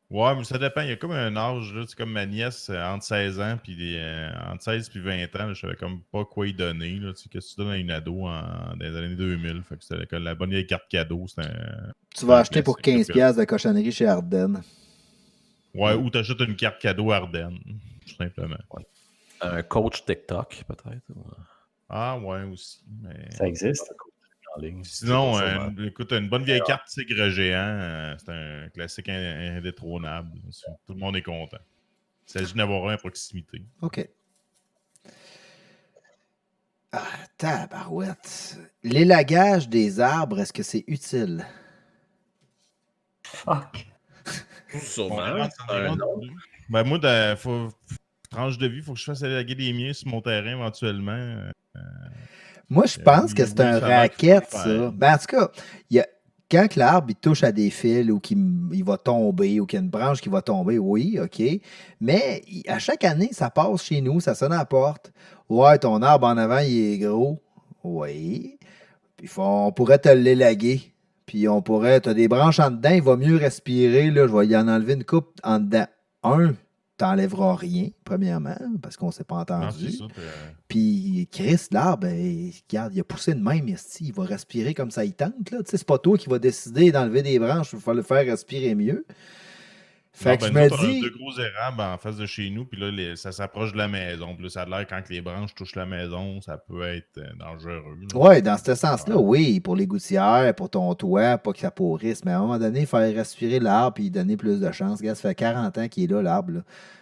Ouais, mais ça dépend. Il y a comme un âge, là, c'est comme ma nièce, entre 16 ans puis entre 16 et 20 ans, là, je savais comme pas quoi y donner. Là, tu sais, qu'est-ce que tu donnes à une ado dans les années 2000? Fait que c'était la bonne vieille carte cadeau. Tu vas un acheter pour classique, 15$ de cochonnerie chez Ardennes. Ouais, ou t'achètes une carte cadeau Ardennes, tout simplement. Un coach TikTok, peut-être. Ah, ouais, aussi. Mais... Ça existe. En ligne. Sinon, C'est pas ça, écoute, une bonne vieille carte tigre géant, c'est un classique indétrônable. Tout le monde est content. Il s'agit d'avoir un à proximité. OK. Ah, tabarouette. L'élagage des arbres, est-ce que c'est utile? Fuck. Sûrement. Ben, moi, tranche de vie, il faut que je fasse élaguer des miens sur mon terrain éventuellement. Moi, je pense que oui, c'est un ça a l'air qu'il racket, faut le ça. faire. Ben, en tout cas, quand que l'arbre il touche à des fils ou qu'il va tomber ou qu'il y a une branche qui va tomber, oui, OK. Mais à chaque année, ça passe chez nous, ça sonne à la porte. Ouais, ton arbre en avant, il est gros. Oui. Puis on pourrait te l'élaguer. Puis on pourrait, tu as des branches en dedans, il va mieux respirer. Là, je vais y en enlever une coupe en dedans. T'enlèveras rien, premièrement, parce qu'on ne s'est pas Non, c'est entendu. ça. Puis Chris, l'arbre, regarde, il a poussé de même, il va respirer comme ça, il tente. Là. Tu sais, c'est pas toi qui va décider d'enlever des branches, il va le faire respirer mieux. Fait que je nous me autres, on a dis. deux gros érables en face de chez nous, puis là, ça s'approche de la maison. Puis là, ça a l'air quand les branches touchent la maison, ça peut être dangereux. Là. Ouais, dans ce sens-là, oui, pour les gouttières, pour ton toit, pas que ça pourrisse, mais à un moment donné, faire respirer l'arbre puis donner plus de chance. Regarde, ça fait 40 ans qu'il est là, l'arbre. Là.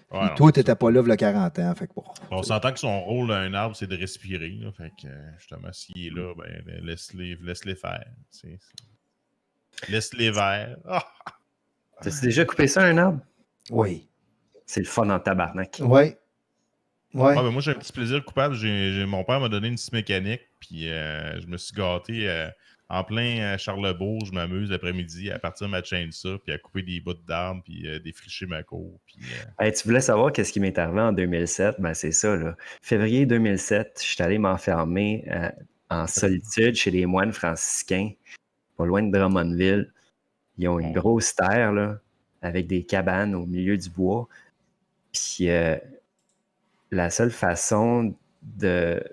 Puis Ouais, non, toi, c'est t'étais ça. pas là, il y a 40 ans. Fait que bon. On s'entend que son rôle d'un arbre, c'est de respirer. Là. Fait que, justement, s'il est là, ben, laisse-les faire. Laisse-les verts. Ah! T'as-tu déjà coupé ça, un arbre? Oui. C'est le fun en tabarnak. Ouais. Ouais. Ah, ben moi, j'ai un petit plaisir coupable. Mon père m'a donné une scie mécanique, puis je me suis gâté en plein Charlebourg. Je m'amuse l'après-midi à partir de ma chainsaw, puis à couper des bouts d'arbres, puis défricher ma cour. Puis, Hey, tu voulais savoir qu'est-ce qui m'est arrivé en 2007? Ben, c'est ça, là. Février 2007, je suis allé m'enfermer en solitude chez les moines franciscains, pas loin de Drummondville. Ils ont une grosse terre, là, avec des cabanes au milieu du bois. Puis la seule façon de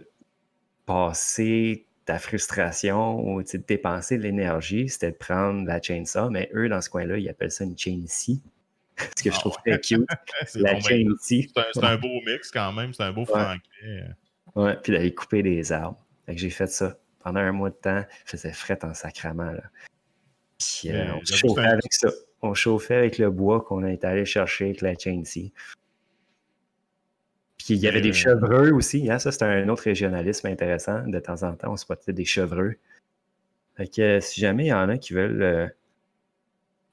passer ta frustration ou de dépenser de l'énergie, c'était de prendre la chainsaw, mais eux, dans ce coin-là, ils appellent ça une chainsaw. Ce que je trouve très cute. La chainsaw. C'est un beau mix quand même, c'est un beau franglais. Ouais, puis d'aller couper des arbres. Fait que j'ai fait ça. Pendant un mois de temps, il faisait fret en sacrament. Là. Puis on chauffait avec ça. On chauffait avec le bois qu'on est allé chercher avec la chainsaw. Puis il y avait des chevreux aussi. Hein? Ça, c'est un autre régionalisme intéressant. De temps en temps, on spottait des chevreux. Fait que si jamais il y en a qui veulent,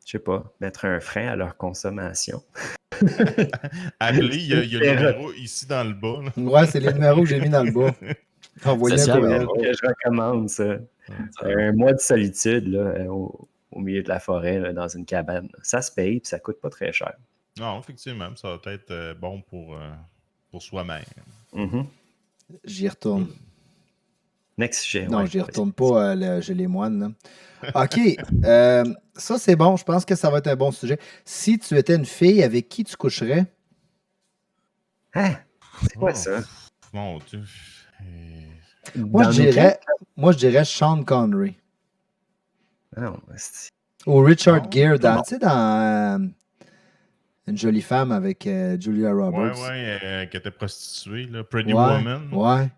je sais pas, mettre un frein à leur consommation. Appelez, il y a le numéro ici dans le bas. Là. Ouais, c'est les numéros que j'ai mis dans le bas. Envoyez un courriel. Je recommande ça. Un mois de solitude là, au milieu de la forêt, là, dans une cabane. Ça se paye et ça coûte pas très cher. Non, effectivement, ça va être bon pour soi-même. Mm-hmm. J'y retourne. Next sujet. Non, ouais. j'y retourne pas chez les moines. Là. OK. Ça, c'est bon. Je pense que ça va être un bon sujet. Si tu étais une fille, avec qui tu coucherais? Hein? C'est quoi ça? Mon Dieu. Moi, je dirais Sean Connery. Non, Ou Richard Gere dans Une jolie femme avec Julia Roberts. Ouais, qui était prostituée, là. Pretty ouais, Woman. Ouais.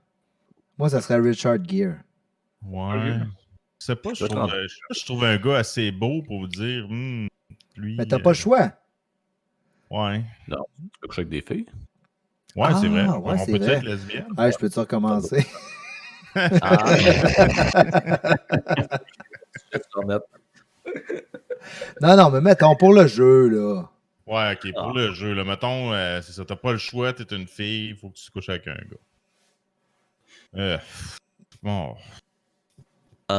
Moi, ça serait Richard Gere. Ouais. Je sais pas, je trouve un gars assez beau pour vous dire, lui... Mais t'as pas le choix. Ouais. Non, tu peux coucher avec des filles. Ouais, c'est vrai. Ouais, on peut être lesbienne. Ouais, je peux-tu recommencer? Non, mais mettons, pour le jeu, là. Ouais, OK, pour le jeu, là. Mettons, c'est ça, t'as pas le choix, t'es une fille, il faut que tu te couches avec un gars. Bon.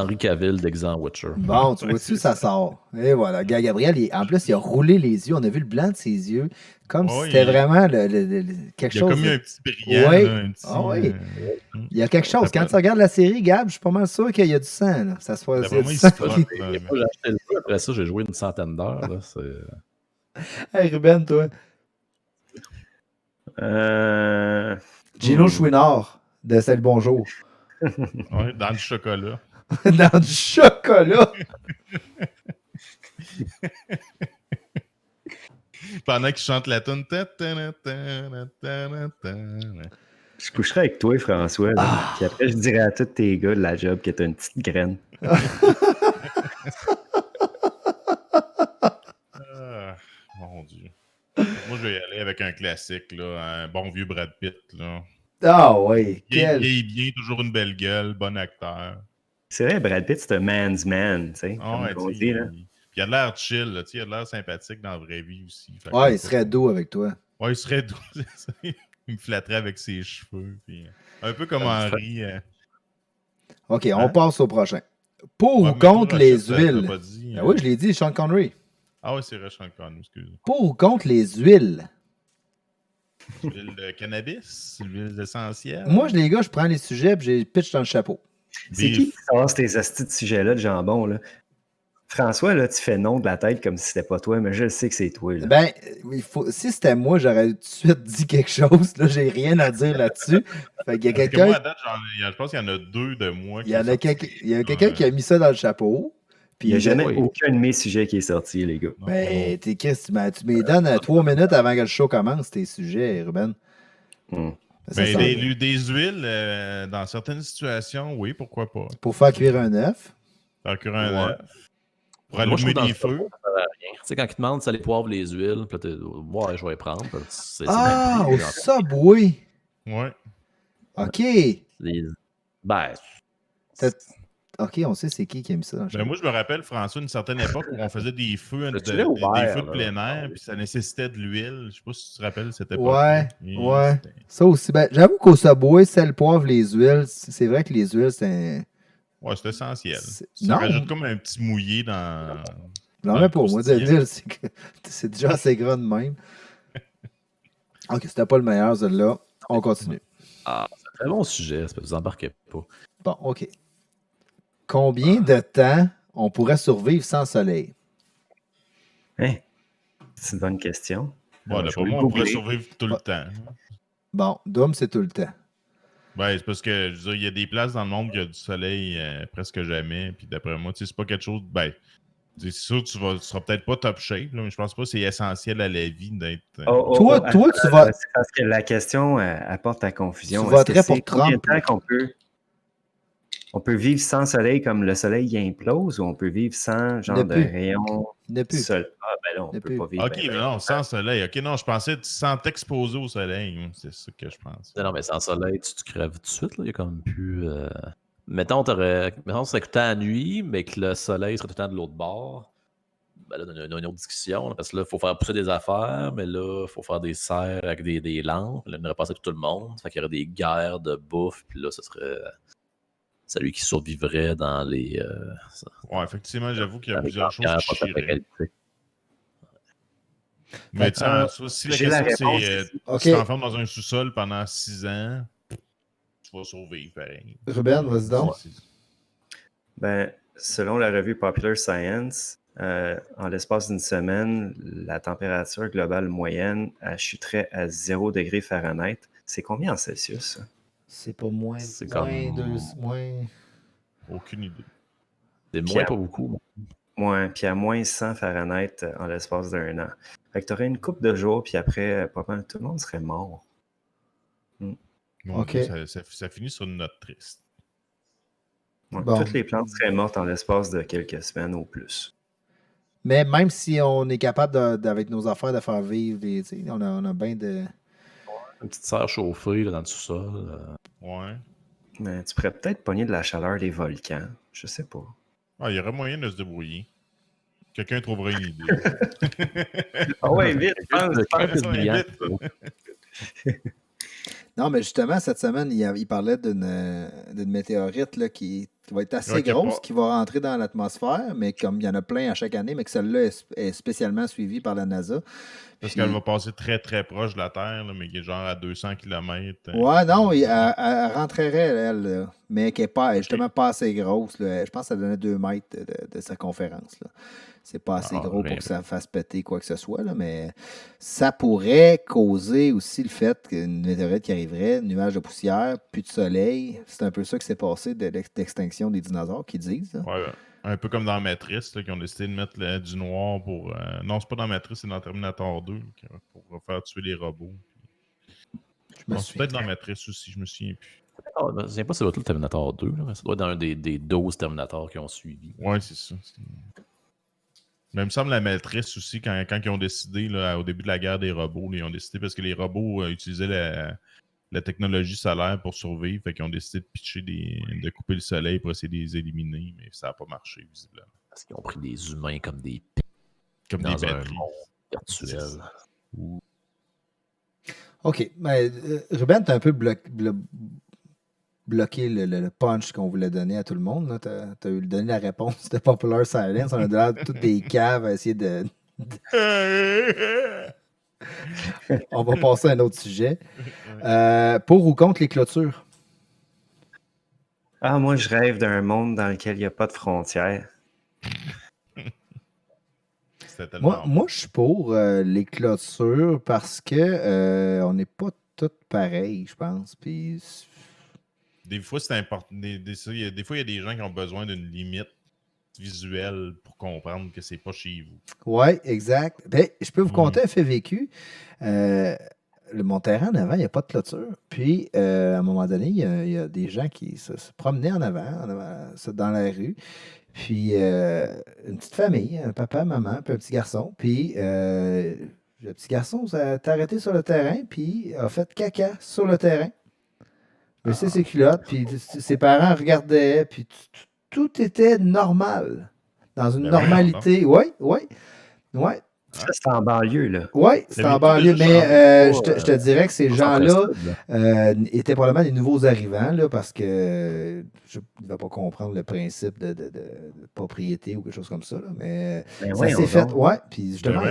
Henry Cavill d'Exemple Witcher. Bon, tu Ouais, vois-tu, c'est ça ça. sort. Et voilà. Gabriel, en plus, il a roulé les yeux. On a vu le blanc de ses yeux. Comme si Ouais, c'était vraiment quelque il y a chose. comme eu un petit brillant, Oui. là, un petit. Ah oui. Il y a quelque chose. Ça Quand peut- tu regardes la série, Gab, je suis pas mal sûr qu'il y a du sang. Là. Ça se passe. Il y D'après a moi, du il sang se qui- frotte. là. Moi, j'ai acheté le jeu. Après ça, j'ai joué une centaine d'heures. Là. Hey, Ruben, toi. Gino Chouinard de Salut Bonjour. Ouais, dans le chocolat. Dans du chocolat. Pendant qu'il chante la tune. Je coucherais avec toi, François. Là. Puis après, je dirais à tous tes gars de la job que t'as une petite graine. Mon Dieu. Moi, je vais y aller avec un classique, là, un bon vieux Brad Pitt. Là. Ah oui. Il est bien, toujours une belle gueule, bon acteur. C'est vrai, Brad Pitt, c'est un man's man, tu sais, Ah, comme ouais, on tu sais, dit. Là. il a de l'air chill, là, il a de l'air sympathique dans la vraie vie aussi. Fait que, Ouais, il serait doux avec toi. Ouais, il serait doux, c'est ça. Il me flatterait avec ses cheveux. Puis, un peu comme Henri. OK, on Hein? passe au prochain. Pour Ouais, ou mais contre Rochette, les tu l'as huiles? pas dit, Ben oui, je l'ai dit, Sean Connery. Ah oui, c'est vrai, Sean Connery, excuse. Pour ou contre les huiles? L'huile de cannabis, l'huile essentielle. Moi, les gars, je prends les sujets et j'ai pitch dans le chapeau. C'est qui sort ces astis de sujets-là de jambon? Là? François, là, tu fais non de la tête comme si c'était pas toi, mais je sais que c'est toi. Là. Ben, si c'était moi, j'aurais tout de suite dit quelque chose. Là, j'ai rien à dire là-dessus. Fait qu'il y a Parce que moi, à quelqu'un. date, je pense qu'il y en a deux de moi. Il y a quelqu'un qui a mis ça dans le chapeau. Puis Il n'y a jamais oui. aucun de mes sujets qui est sorti, les gars. Ben, t'es Chris, tu me donnes 3 minutes avant que le show commence, tes sujets, Ruben. Ça Ben, sent des huiles, dans certaines situations, oui, pourquoi pas. pour faire cuire un œuf. Faire cuire un œuf. Pour Moi, je allumer trouve des dans ce feux. cas-là, ça sert à rien. Tu sais, quand ils te demandent ça les poivres, les huiles, puis là, ouais, je vais les prendre. C'est Ah, même au plus, Subway. Ouais. OK. Ben, OK, on sait c'est qui a mis ça dans le Ben, chapeau. moi, je me rappelle, François, une certaine époque où on faisait des feux Tu de l'as ouvert, feux de là. plein air, puis ça nécessitait de l'huile. Je sais pas si tu te rappelles cette époque. Ouais, ouais. Ça aussi, ben, j'avoue qu'au Subway, sel, poivre, les huiles, c'est vrai que les huiles, c'est... Ouais, c'est essentiel. Ça Non. rajoute comme un petit mouillé dans... Non, dans mais le pour moi, de croustillant. l'huile, c'est déjà assez gras de même. OK, c'était pas le meilleur, celle-là. On continue. c'est un très bon sujet, ça vous embarquez pas. Bon, OK. Combien de temps on pourrait survivre sans soleil? Hein? C'est une bonne question. Ouais, Je d'après vais moi, le on pourrait googler. survivre tout le temps. Bon, Dom, c'est tout le temps. Ben, c'est parce que, je veux dire, il y a des places dans le monde où il y a du soleil presque jamais. Puis d'après moi, tu sais, c'est pas quelque chose. Ben, c'est sûr que tu seras peut-être pas top shape, là, mais je pense pas que c'est essentiel à la vie d'être. Toi, tu vas- C'est parce que la question apporte à confusion. Tu Est-ce voterais que c'est pour combien de Trump, temps on peut vivre sans soleil comme le soleil y implose ou on peut vivre sans genre Ne de plus. rayon Il n'y en a du plus. soleil? Ah, ben là, on Ne peut plus. pas vivre. Ok, mais non, sans soleil. Ok, non, je pensais sans t'exposer au soleil. C'est ça que je pense. Non, mais sans soleil, tu crèves tout de suite. Là. Il y a comme plus. Mettons, ça serait tout le temps la nuit, mais que le soleil serait tout le temps de l'autre bord. Ben là, on a une autre discussion. Là, parce que là, il faut faire pousser des affaires, mais là, il faut faire des serres avec des lampes. Là, on aurait passé avec tout le monde. Fait qu'il y aurait des guerres de bouffe, puis là, ce serait celui qui survivrait dans les. Ouais, effectivement, j'avoue qu'il y a dans les plusieurs choses guerres qui chiraient. post-apocalyptiques. Mais tiens, si la j'ai la question réponse c'est ici. Ok. si tu t'enfermes dans un sous-sol pendant 6 ans, tu vas survivre pareil. Ruben, vas-y donc. Ben, selon la revue Popular Science, en l'espace d'une semaine, la température globale moyenne elle chuterait à 0 degré Fahrenheit. C'est combien en Celsius? Ça? C'est pas moins, C'est moins... Aucune idée. C'est Puis moins à- pas beaucoup. Puis à moins 100 Fahrenheit en l'espace d'un an. Fait que tu aurais une couple de jours, puis après, pas mal, tout le monde serait mort. Mon Ok. Dieu, ça finit sur une note triste. Ouais, Bon. Toutes les plantes seraient mortes en l'espace de quelques semaines ou plus. Mais même si on est capable, avec nos affaires, de faire vivre, tu sais, on a bien de... Une petite serre chauffée là, dans le sous-sol. Ouais. Mais tu pourrais peut-être pogner de la chaleur des volcans. Je sais pas. Ah, il y aurait moyen de se débrouiller. Quelqu'un trouverait une idée. Ah ouais, vite, Non, mais justement, cette semaine, il parlait d'une météorite là, qui est qui va être assez Ouais, qui a grosse, pas- qui va rentrer dans l'atmosphère, mais comme il y en a plein à chaque année, mais que celle-là est spécialement suivie par la NASA. Parce Puis, qu'elle va passer très très proche de la Terre, là, mais qui est genre à 200 km. ouais, non, elle rentrerait, elle, là, mais qui n'est pas, justement pas assez grosse. Là. Je pense que ça donnait 2 mètres de circonférence. Là. C'est pas assez gros pour que ça fasse péter quoi que ce soit, là, mais ça pourrait causer aussi le fait qu'une météorite qui arriverait, nuage de poussière, plus de soleil. C'est un peu ça qui s'est passé de l'extinction des dinosaures, qu'ils disent. Là. Ouais, un peu comme dans Matrice, là, qui ont décidé de mettre du noir pour. Non, c'est pas dans Matrice, c'est dans Terminator 2, pour faire tuer les robots. Je me C'est peut-être dans Matrice aussi, je me souviens plus. Je ne sais pas si c'est le Terminator 2, là, mais ça doit être dans un des 12 Terminators qui ont suivi. Ouais, c'est ça. Mais il me semble la Matrice aussi, quand ils ont décidé, là, au début de la guerre des robots, là, ils ont décidé parce que les robots utilisaient la technologie solaire pour survivre, fait qu'ils ont décidé de pitcher de couper le soleil pour essayer de les éliminer, mais ça n'a pas marché, visiblement. Parce qu'ils ont pris des humains comme des Comme dans des un batteries. monde virtuel. OK. Ben, Ruben, tu as un peu bloqué le punch qu'on voulait donner à tout le monde. Tu as eu donné la réponse de Popular Silence. On a l'air toutes des caves à essayer de... On va passer à un autre sujet. Pour ou contre les clôtures? Ah, moi, je rêve d'un monde dans lequel il n'y a pas de frontières. Moi, je suis pour les clôtures parce que on n'est pas tous pareils, je pense. Puis... Des fois, c'est important. Des fois, il y a des gens qui ont besoin d'une limite visuelle pour comprendre que c'est pas chez vous. Oui, exact. Ben, je peux vous conter un fait vécu. Mon terrain en avant, il n'y a pas de clôture. Puis, à un moment donné, il y a des gens qui se promenaient en avant, dans la rue. Puis, une petite famille, un papa, maman, puis un petit garçon. Puis, le petit garçon s'est arrêté sur le terrain, puis a fait caca sur le terrain. Laissé ses culottes, puis ses parents regardaient, puis tout était normal. Dans une normalité. Oui. Ça, c'est en banlieue, là. Oui, c'est en banlieue, mais je te dirais que ces gens-là étaient probablement des nouveaux arrivants, là, parce que je ne vais pas comprendre le principe de propriété ou quelque chose comme ça, là, mais ça s'est fait, ouais, puis justement...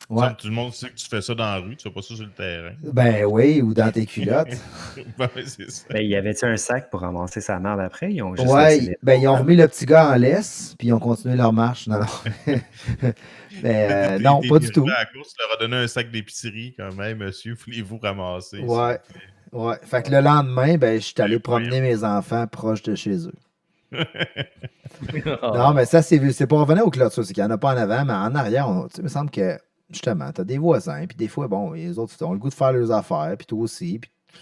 Tout le monde sait que tu fais ça dans la rue, tu fais pas ça sur le terrain. Ben oui, ou dans tes culottes. C'est ça. Ben, y avait-tu un sac pour ramasser sa merde après? Ils ont juste ils ont remis le petit gars en laisse, puis ils ont continué leur marche. Non. Mais non, pas du tout. À la course, tu leur as donné un sac d'épicerie quand même, monsieur, voulez-vous ramasser? Ouais. Fait que le lendemain, je suis allé promener mes enfants proches de chez eux. Non, mais ça, c'est pour revenir aux clôtures, c'est qu'il n'y en a pas en avant, mais en arrière, il me semble que justement, tu as des voisins, puis des fois, bon, les autres ont le goût de faire leurs affaires, puis toi aussi. Puis, tu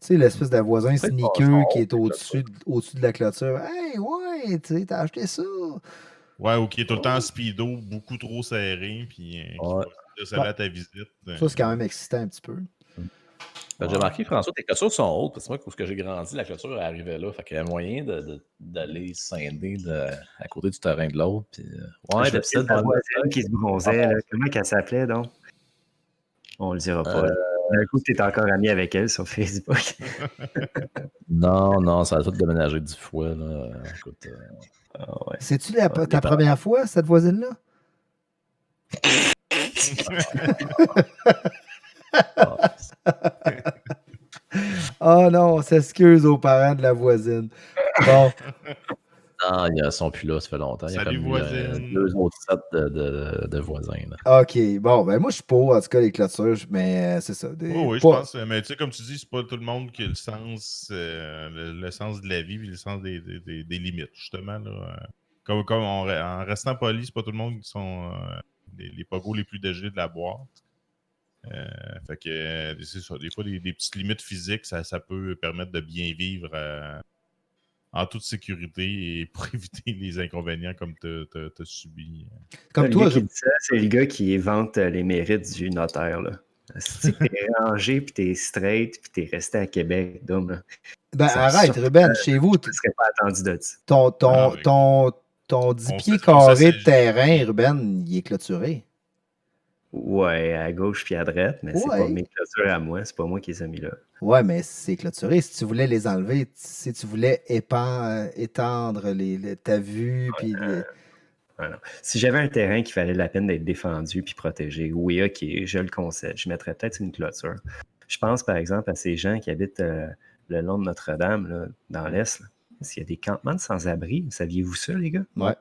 sais, l'espèce de voisin sneaker qui est au-dessus de la clôture. Hey, ouais, tu sais, t'as acheté ça. Ouais, ou qui est tout le temps en speedo, beaucoup trop serré, puis ça va à ta visite. Ça, c'est quand même excitant un petit peu. J'ai remarqué, François, tes clôtures sont hautes, parce que moi, quand j'ai grandi, la clôture arrivait là. Fait qu'il y a moyen d'aller scinder à côté du terrain de l'autre. Puis, ouais, la petite voisine qui se bronzait, là, comment qu'elle s'appelait, donc? On le dira pas. D'un coup, tu es encore ami avec elle sur Facebook. Non, ça a tout déménagé 10 fois. Là. Écoute, ouais. C'est-tu ta première fois, cette voisine-là? Oh non, on s'excuse aux parents de la voisine. Bon. Non, ils sont plus là, ça fait longtemps. Il y a Salut, voisine. 2 autres sets de voisins. Là. OK, bon, moi je suis pour, en tout cas, les clôtures, mais c'est ça. Oui, je pense. Mais tu sais, comme tu dis, c'est pas tout le monde qui a le sens de la vie et le sens des limites, justement. Là. Comme en restant poli, c'est pas tout le monde qui sont les pogos les plus dégelés de la boîte. Fait que c'est ça. Des fois, des petites limites physiques, ça peut permettre de bien vivre en toute sécurité et pour éviter les inconvénients comme tu as subi. Comme toi, qui dit ça, c'est le gars qui vante les mérites du notaire. Là. Si t'es rangé, puis t'es straight, puis t'es resté à Québec, d'homme. Ben arrête, Ruben, chez vous, tu serais pas attendu de ça. Ton 10 pieds carrés de terrain, Ruben, il est clôturé. Ouais, à gauche puis à droite, mais c'est pas Ouais. mes clôtures à moi, c'est pas moi qui les ai mis là. Ouais, mais c'est clôturé. Si tu voulais les enlever, si tu voulais étendre ta vue, puis Voilà. Si j'avais un terrain qui valait la peine d'être défendu puis protégé, oui, ok, je le concède. Je mettrais peut-être une clôture. Je pense par exemple à ces gens qui habitent le long de Notre-Dame, là, dans l'Est. Là. S'il y a des campements de sans-abri, saviez-vous ça, les gars? ouais.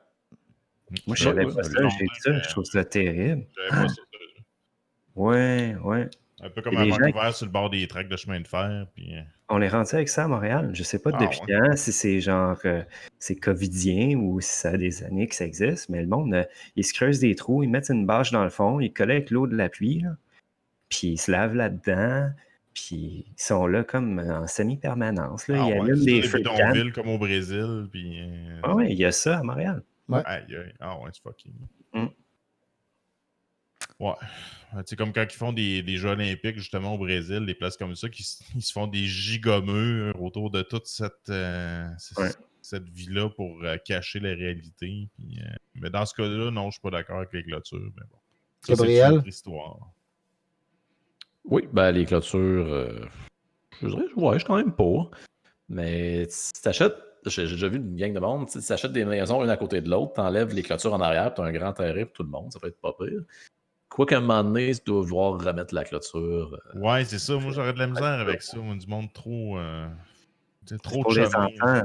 Moi, je savais Ouais, pas ça, j'ai vu ça, je trouve ça terrible. J'avais pas ça. Ouais. Un peu comme Et à les gens Vancouver, sur le bord des tracks de chemin de fer. Puis, On est rendu avec ça à Montréal. Je sais pas Ah, depuis quand, si c'est genre c'est covidien ou si ça a des années que ça existe, mais le monde, ils se creusent des trous, ils mettent une bâche dans le fond, ils collent avec l'eau de la pluie, là, puis ils se lavent là-dedans, puis ils sont là comme en semi-permanence. Là. ah Il y a ouais, même c'est des des feux de camp. bidonvilles comme au Brésil. Puis, Ah ouais, il y a ça à Montréal. Ouais. aïe, aïe. Ah ouais, c'est fucking. Mm. Ouais. C'est comme quand ils font des Jeux olympiques, justement, au Brésil, des places comme ça, ils se font des gigamures autour de toute cette vie-là pour cacher la réalité. Puis, mais dans ce cas-là, non, je suis pas d'accord avec les clôtures. Mais bon. Ça, Gabriel? c'est une autre histoire. Oui, ben les clôtures, je dirais, ouais, je suis quand même pas. Mais si t'achètes, j'ai déjà vu une gang de monde, si t'achètes des maisons une à côté de l'autre, t'enlèves les clôtures en arrière, t'as un grand terrain pour tout le monde, ça peut être pas pire. Quoi qu'à un moment donné, tu dois vouloir remettre la clôture. Ouais, c'est ça. Moi, j'aurais de la misère avec ça. Moi, du monde trop Pour les chumé. enfants,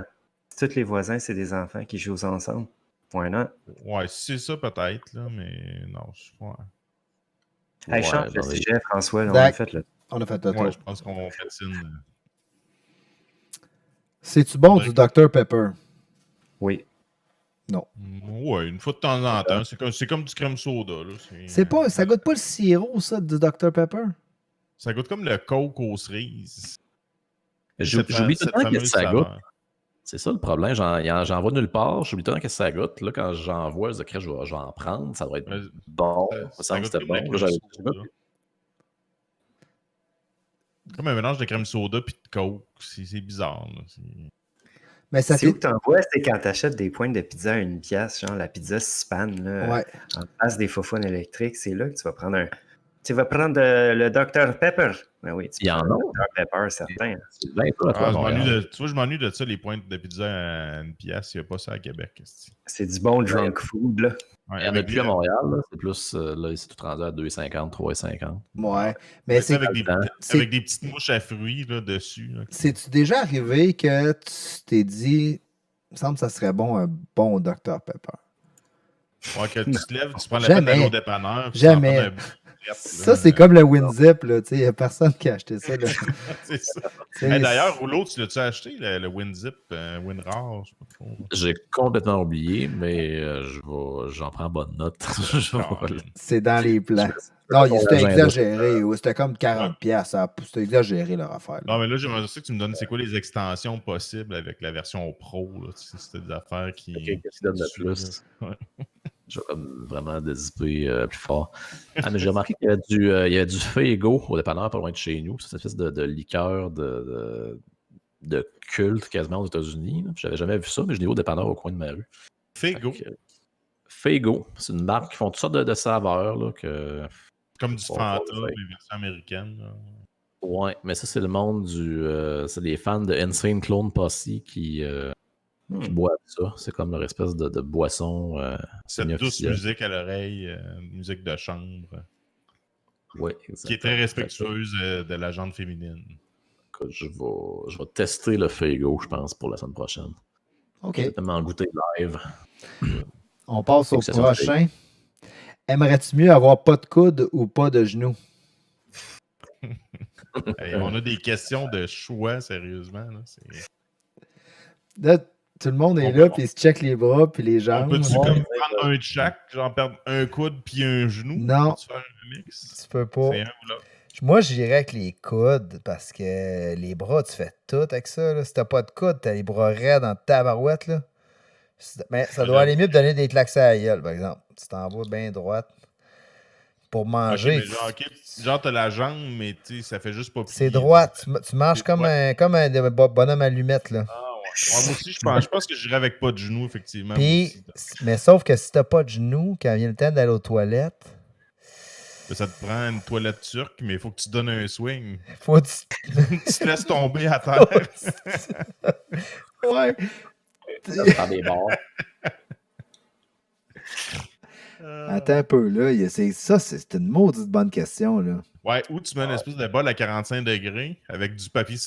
tous les voisins, c'est des enfants qui jouent ensemble. Point là. Ouais, c'est ça peut-être, là, mais non, je crois. Hey, change le dans les- sujet, François, là, on Dak. a fait le... On a fait le Moi, tour. je pense qu'on patine. C'est-tu bon Ouais. du Dr Pepper? Oui. Ouais, une fois de temps en temps. C'est comme du crème soda. Là. Ça goûte pas le sirop, ça, du Dr Pepper? Ça goûte comme le coke aux cerises. J'oublie tout le temps que fameuse ça goûte. saveur. C'est ça le problème, j'en vois nulle part, j'oublie tout le temps que ça goûte. Là, quand j'en vois, je vais en prendre, ça doit être Ouais, bon. ça Ça me semble que goûte c'était comme la bon. crème Là, soda. Comme un mélange de crème soda puis de coke. C'est bizarre. Là. Mais ça C'est où fait. que t'en vois, c'est quand t'achètes des pointes de pizza à 1$, genre la pizza Span, là, Ouais. en face des faux-faunes électriques, c'est là que tu vas prendre un... Tu vas prendre le Dr Pepper. Ben oui, tu Il y en prends a. le Dr Pepper, certain. C'est bien pas à toi, à Montréal. Tu vois, je m'ennuie de ça, les pointes de pizza à 1$. Il n'y a pas ça à Québec. C'est du bon drunk food, là. Ouais, Il n'y en a plus à Montréal, là. C'est plus, là, c'est tout rendu à 2,50, 3,50. Ouais. Mais c'est. avec des petites mouches à fruits là, dessus. Là. C'est-tu déjà arrivé que tu t'es dit, il me semble que ça serait bon, un bon Dr Pepper? Ouais, que tu te lèves, tu prends la Jamais. peine d'aller au dépanneur. puis Jamais. tu en prends un bout de frette, Ça, là. c'est comme le WinZip, là. Tu sais, il n'y a personne qui a acheté ça. Là. C'est ça. Tu sais, D'ailleurs, Rouleau, tu l'as-tu acheté, le WinZip, WinRAR? Je sais pas trop. J'ai complètement oublié, mais j'en prends bonne note. c'est dans les plans. Non, c'était exagéré. Ou c'était comme 40$. C'était exagéré leur affaire. Là. Non, mais là, j'aimerais ça que tu me donnes c'est quoi les extensions possibles avec la version Pro. Là. C'était des affaires qui. Qu'est-ce qui donne le plus? Ouais. Je vais comme vraiment dézipper plus fort. Ah, mais j'ai remarqué qu'il y avait du Faygo au dépanneur pas loin de chez nous. C'est une espèce de liqueur de culte quasiment aux États-Unis. J'avais jamais vu ça, mais je l'ai au dépanneur au coin de ma rue. Faygo. Faygo, c'est une marque qui font toutes sortes de saveurs. Là, comme du Fanta, les versions américaines. Là. Ouais, mais ça, c'est le monde c'est des fans de Insane Clone Posse qui boivent ça. C'est comme leur espèce de boisson cette douce musique à l'oreille, musique de chambre. Oui, qui est très respectueuse de la gente féminine. Je vais tester le Faygo, je pense, pour la semaine prochaine. OK. Je vais tellement goûter live. On passe au prochain. Aimerais-tu mieux avoir pas de coude ou pas de genoux? Hey, on a des questions de choix, sérieusement. Là, tout le monde est là, puis il se check les bras, puis les jambes. On peut-tu comme prendre un de chaque, genre perdre un coude puis un genou? Non. Peux-tu faire un mix? Tu peux pas. C'est un ou l'autre. Moi, j'irais avec les coudes, parce que les bras, tu fais tout avec ça. Là. Si t'as pas de coude, t'as les bras raides dans ta barouette. Là. Mais ça doit aller mieux de donner des claques à la gueule, par exemple. Tu t'en vas bien droite. Pour manger. Okay, genre, t'as la jambe, mais ça fait juste pas plier. C'est droite. Tu marches comme un bonhomme allumette. Là. Ah, ouais. Moi aussi, je pense que j'irais avec pas de genoux, effectivement. Puis, mais sauf que si t'as pas de genoux, quand vient le temps d'aller aux toilettes, Ça te prend une toilette turque, mais il faut que tu donnes un swing. Faut Tu te laisses tomber à terre. Ouais. Ça prend des bords. Attends un peu, là. C'est une maudite bonne question, là. Ouais, ou tu mets une espèce de bol à 45 degrés avec du papier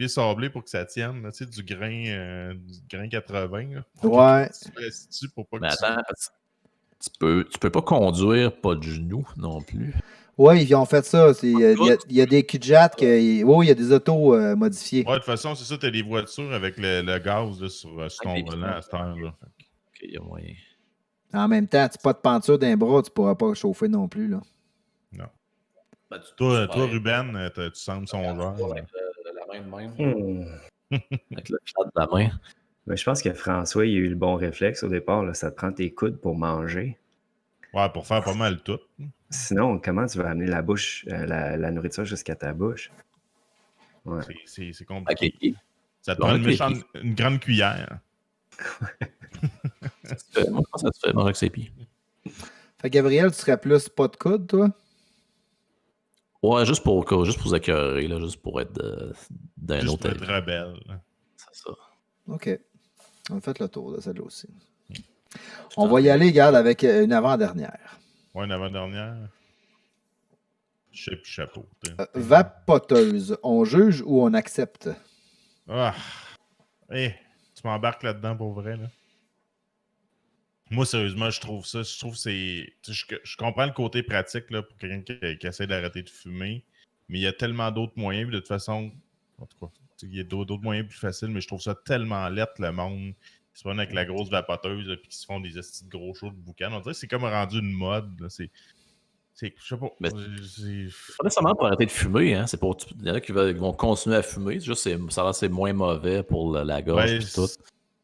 sablé pour que ça tienne, là, tu sais, du grain 80. Là. Ouais. Tu fais dessus pour pas Mais que attends, tu peux pas conduire pas de genoux non plus. Ouais, ils ont fait ça. Il y a des cul-de-jatte il y a des autos modifiées. Ouais, de toute façon, c'est ça, t'as des voitures avec le gaz là, sur ton volant à cette heure-là. Ok, il y a moyen. En même temps, tu n'as pas de peinture d'un bras, tu pourras pas chauffer non plus, là. Non. Ben, Toi, Ruben, tu sembles songeur. Avec la main de même. Avec le chat de la main. Mais je pense que François, il a eu le bon réflexe au départ. Là, ça te prend tes coudes pour manger. Ouais, pour faire pas mal tout. Sinon, comment tu vas amener la la nourriture jusqu'à ta bouche? Ouais. C'est compliqué. Okay. Ça te prend une grande cuillère. Moi, je pense que ça te fait manger avec ses pieds. Fait Gabriel, tu serais plus pas de coude, toi? Ouais, juste pour vous écœurer, là, juste pour être d'un Juste autre pour être rebelle. C'est ça. OK. On a fait le tour de celle-là aussi. On va y aller, regarde, avec une avant-dernière. Ouais, une avant-dernière. Chapeau. Vapoteuse, on juge ou on accepte? Ah! Tu m'embarques là-dedans pour vrai, là. Moi, sérieusement, je trouve que c'est... Je comprends le côté pratique là, pour quelqu'un qui essaie d'arrêter de fumer, mais il y a tellement d'autres moyens, de toute façon, en tout cas, il y a d'autres moyens plus faciles, mais je trouve ça tellement lettre, le monde qui se prennent avec la grosse vapoteuse et qui se font des estis de gros shows de boucan. On dirait que c'est comme rendu une mode. Là. Je sais pas. Mais c'est pas nécessairement pour arrêter de fumer, hein. C'est pour. Il y en a qui vont continuer à fumer. C'est juste c'est moins mauvais pour la gorge et tout.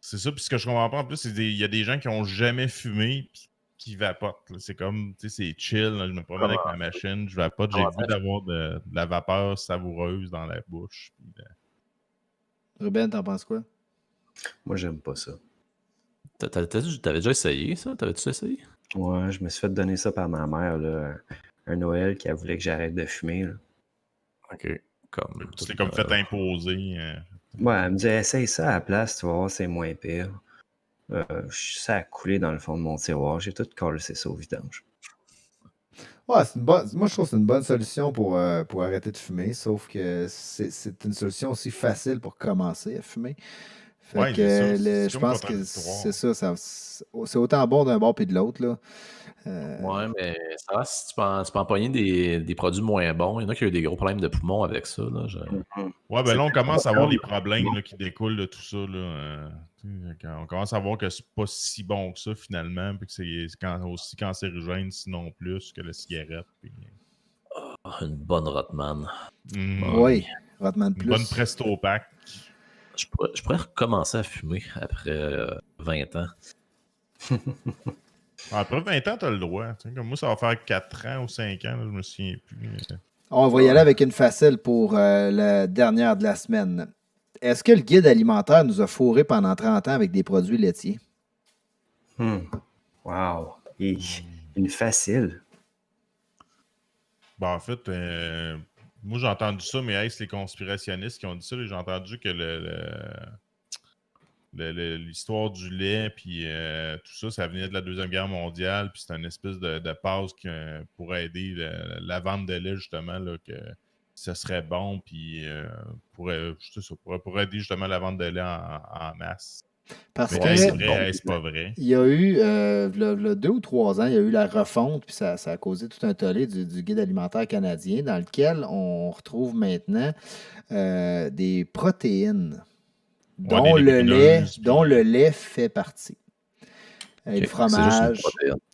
C'est ça, puis ce que je comprends pas en plus, c'est qu'il y a des gens qui ont jamais fumé puis qui vapotent. Là. C'est comme, tu sais, c'est chill, là, je me promène avec ma machine, je vapote, j'ai le goût d'avoir de la vapeur savoureuse dans la bouche. Ruben, t'en penses quoi? Moi, j'aime pas ça. T'avais déjà essayé ça? T'avais-tu essayé? Ouais, je me suis fait donner ça par ma mère, là, un Noël qui a voulu que j'arrête de fumer. Là. OK. C'était comme fait imposer. Ouais, elle me dit, essaye ça à la place, tu vas voir, c'est moins pire. Ça a coulé dans le fond de mon tiroir. J'ai tout collé ça au vidange. Ouais, moi, je trouve que c'est une bonne solution pour arrêter de fumer, sauf que c'est une solution aussi facile pour commencer à fumer. Fait que je pense que c'est ça, c'est autant bon d'un bord puis de l'autre, là. Ouais, mais ça va si tu peux empoigner des produits moins bons. Il y en a qui ont eu des gros problèmes de poumons avec ça. Là, Ouais, ben là, on commence à voir les problèmes là, qui découlent de tout ça. Là, on commence à voir que c'est pas si bon que ça, finalement, puis que c'est aussi cancérigène, sinon plus, que la cigarette. Puis... une bonne Rotman. Oui, Rotman Plus. Une bonne Presto Pack. Je pourrais recommencer à fumer après 20 ans. Après 20 ans, t'as le droit. Comme moi, ça va faire 4 ans ou 5 ans, là, je me souviens plus. On va y aller avec une facile pour la dernière de la semaine. Est-ce que le guide alimentaire nous a fourré pendant 30 ans avec des produits laitiers? Wow! Et une facile. Ben, en fait, moi, j'ai entendu ça, mais c'est les conspirationnistes qui ont dit ça. J'ai entendu que l'histoire du lait, puis tout ça, ça venait de la Deuxième Guerre mondiale, puis c'est une espèce de passe pour aider la vente de lait, justement, là, que ce serait bon, puis pour aider justement la vente de lait en masse. Parce mais que c'est vrai, c'est pas vrai. Il y a eu, le 2 ou 3 ans, il y a eu la refonte, puis ça a causé tout un tollé du guide alimentaire canadien, dans lequel on retrouve maintenant des protéines dont le lait fait partie. Le fromage,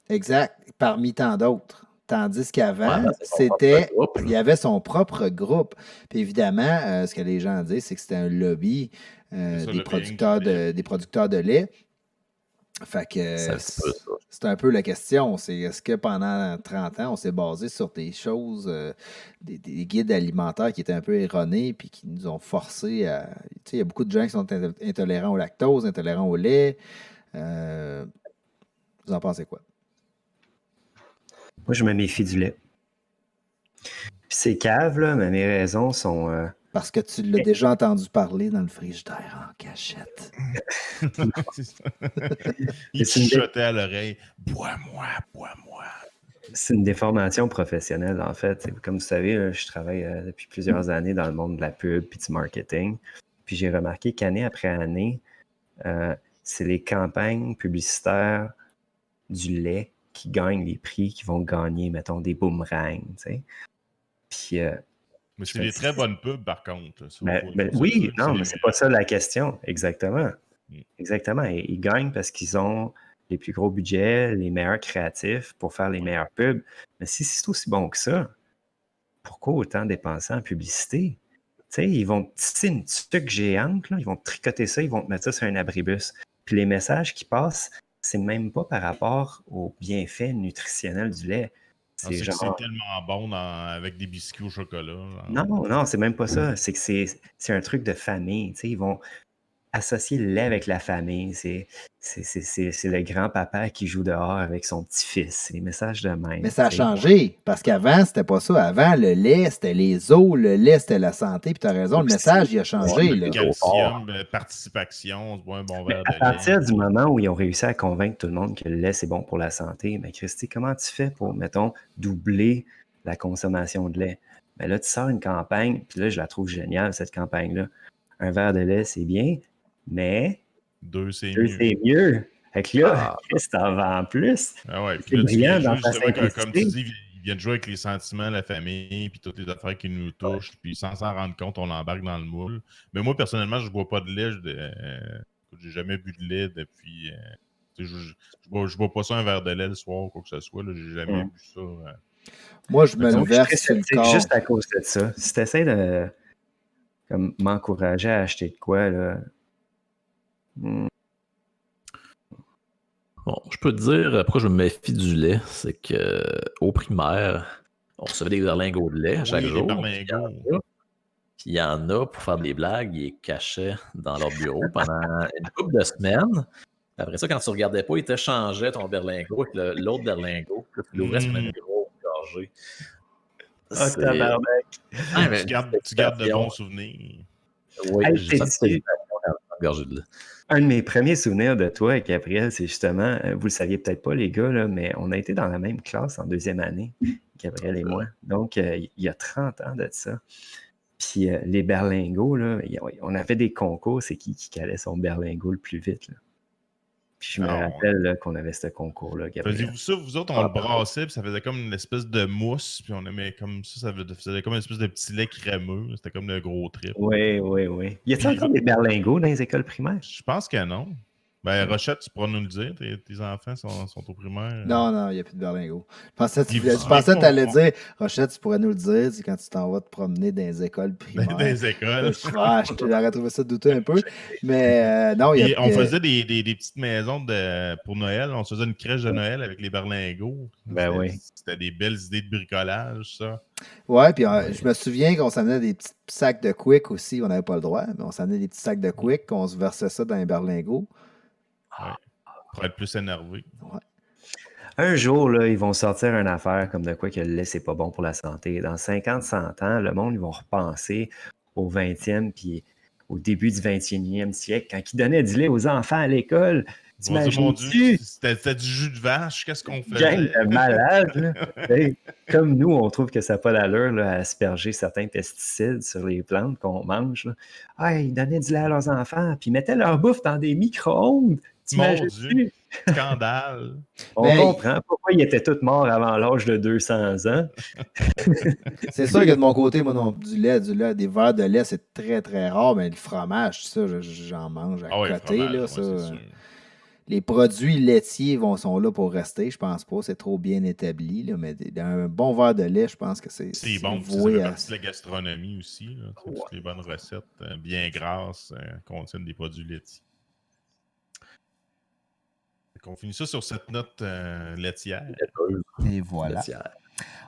exact, parmi tant d'autres. Tandis qu'avant, il y avait son propre groupe. Puis évidemment, ce que les gens disent, c'est que c'était un lobby des producteurs de lait. Fait que c'est un peu la question. C'est est-ce que pendant 30 ans, on s'est basé sur des choses, des guides alimentaires qui étaient un peu erronés puis qui nous ont forcé à. Tu sais, il y a beaucoup de gens qui sont intolérants au lactose, intolérants au lait. Vous en pensez quoi? Moi, je me méfie du lait. c'est cave, là, mais mes raisons sont... Parce que tu l'as déjà entendu parler dans le frigidaire en cachette. Il te chuchotait à l'oreille. Bois-moi, bois-moi. C'est une déformation professionnelle, en fait. Comme vous savez, là, je travaille depuis plusieurs années dans le monde de la pub et du marketing. Puis j'ai remarqué qu'année après année, c'est les campagnes publicitaires du lait qui gagnent les prix, qui vont gagner, mettons, des boomerangs. Puis... mais c'est des très bonnes pubs, par contre. Oui, non, mais c'est pas ça la question. Exactement. Exactement. Et ils gagnent parce qu'ils ont les plus gros budgets, les meilleurs créatifs pour faire les meilleures pubs. Mais si c'est aussi bon que ça, pourquoi autant dépenser en publicité? Ils vont tisser une tuque géante, là, ils vont tricoter ça, ils vont te mettre ça sur un abribus. Puis les messages qui passent, c'est même pas par rapport aux bienfaits nutritionnels du lait. C'est tellement bon avec des biscuits au chocolat. Non, c'est même pas ça. C'est que c'est un truc de famille. Ils vont associer le lait avec la famille. C'est le grand-papa qui joue dehors avec son petit-fils. C'est les messages de même. Mais ça a changé, parce qu'avant, c'était pas ça. Avant, le lait, c'était les os, le lait, c'était la santé. Puis tu as raison, le message, il a changé. Le calcium, participation, on se boit un bon verre de lait. À partir du moment où ils ont réussi à convaincre tout le monde que le lait, c'est bon pour la santé, mais Christy, comment tu fais pour, mettons, doubler la consommation de lait? Mais là, tu sors une campagne, puis là, je la trouve géniale, cette campagne-là. Un verre de lait, c'est bien, mais 2, c'est mieux. Fait que là, Chris, t'en vends plus. Ah ouais, c'est brillant dans ta simplicité. Comme tu dis, ils viennent jouer avec les sentiments, la famille, puis toutes les affaires qui nous touchent, puis sans s'en rendre compte, on embarque dans le moule. Mais moi, personnellement, je ne bois pas de lait. J'ai jamais bu de lait depuis... je bois pas ça un verre de lait le soir ou quoi que ce soit. J'ai jamais bu ça. Moi, je me le verse sur le corps. Juste à cause de ça. Si tu essaies de m'encourager à acheter de quoi, là... Bon, je peux te dire pourquoi je me méfie du lait. C'est qu'au primaire, on recevait des berlingots de lait chaque jour. Puis il y en a, pour faire des blagues, ils les cachaient dans leur bureau pendant une couple de semaines. Après ça, quand tu ne regardais pas, ils te changeaient ton berlingot avec l'autre berlingot. Puis tu l'ouvrais sur une grosse gorgée. Tu gardes de bons souvenirs. Oui, j'ai fait gorgée de lait. Un de mes premiers souvenirs de toi, Gabriel, c'est justement, vous le saviez peut-être pas, les gars, là, mais on a été dans la même classe en deuxième année, Gabriel et moi. Donc, il y a 30 ans de ça. Puis les berlingots, là, on avait des concours, c'est qui calait son berlingot le plus vite. Là. Puis je me rappelle là, qu'on avait ce concours-là, Gabriel. Faisiez-vous ça, vous autres, on le brassait, puis ça faisait comme une espèce de mousse, puis on aimait comme ça faisait comme une espèce de petit lait crémeux. C'était comme le gros trip. Oui. Y a-t-il encore des berlingots dans les écoles primaires? Je pense que non. Ben, Rochette, tu pourras nous le dire, tes enfants sont au primaire. Non, il n'y a plus de berlingots. Je pensais que tu allais dire, Rochette, tu pourrais nous le dire, c'est quand tu t'en vas te promener dans les écoles primaires. Dans les écoles. J'aurais trouvé ça douteux un peu. Mais non, il y a. On faisait des petites maisons pour Noël. On se faisait une crèche de Noël avec les berlingots. Ben oui. C'était des belles idées de bricolage, ça. Ouais, puis je me souviens qu'on s'amenait des petits sacs de Quick aussi. On n'avait pas le droit, mais on s'amenait des petits sacs de Quick, qu'on se versait ça dans les berlingots. Ouais. Pour être plus énervé. Ouais. Un jour, là, ils vont sortir une affaire comme de quoi que le lait, c'est pas bon pour la santé. Dans 50, 100 ans, le monde, ils vont repenser au 20e puis au début du 21e siècle, quand ils donnaient du lait aux enfants à l'école. T'imagines-tu? C'était du jus de vache, qu'est-ce qu'on fait? Gang de malade, comme nous, on trouve que ça n'a pas d'allure là, à asperger certains pesticides sur les plantes qu'on mange. Là. Ah, ils donnaient du lait à leurs enfants, puis ils mettaient leur bouffe dans des micro-ondes. T'imagines-tu? Scandale. On comprend pourquoi ils étaient tous morts avant l'âge de 200 ans. C'est sûr que de mon côté, moi, non, du lait, des verres de lait, c'est très, très rare, mais le fromage, ça, j'en mange à côté. Fromage, là, ça, les produits laitiers sont là pour rester, je pense pas. C'est trop bien établi, là, mais un bon verre de lait, je pense que c'est bon. Ça fait partie de la gastronomie aussi. Là. Toutes les bonnes recettes bien grasses contiennent des produits laitiers. On finit ça sur cette note laitière. Et voilà.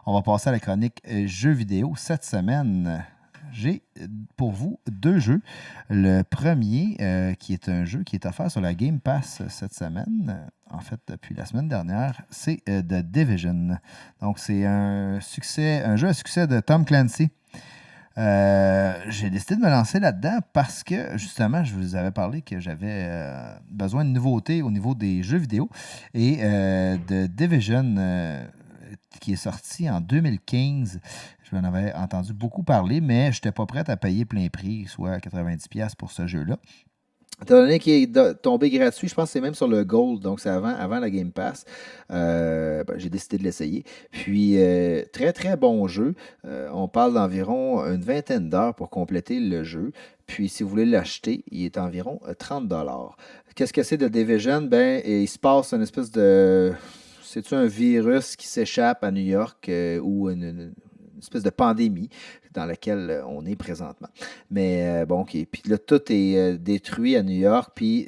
On va passer à la chronique jeux vidéo. Cette semaine, j'ai pour vous 2 jeux. Le premier, qui est un jeu qui est offert sur la Game Pass cette semaine. en fait, depuis la semaine dernière, c'est The Division. Donc, c'est un jeu à succès de Tom Clancy. J'ai décidé de me lancer là-dedans parce que, justement, je vous avais parlé que j'avais besoin de nouveautés au niveau des jeux vidéo. Et The Division, qui est sorti en 2015, je m'en avais entendu beaucoup parler, mais je n'étais pas prêt à payer plein prix, soit 90$ pour ce jeu-là. Étant donné qu'il est tombé gratuit, je pense que c'est même sur le Gold, donc c'est avant la Game Pass. J'ai décidé de l'essayer. Puis, très, très bon jeu. On parle d'environ une vingtaine d'heures pour compléter le jeu. Puis, si vous voulez l'acheter, il est environ 30$. Qu'est-ce que c'est de Division? Ben, il se passe une espèce de... C'est-tu un virus qui s'échappe à New York ou une espèce de pandémie dans laquelle on est présentement. Mais bon, OK. Puis là, tout est détruit à New York, puis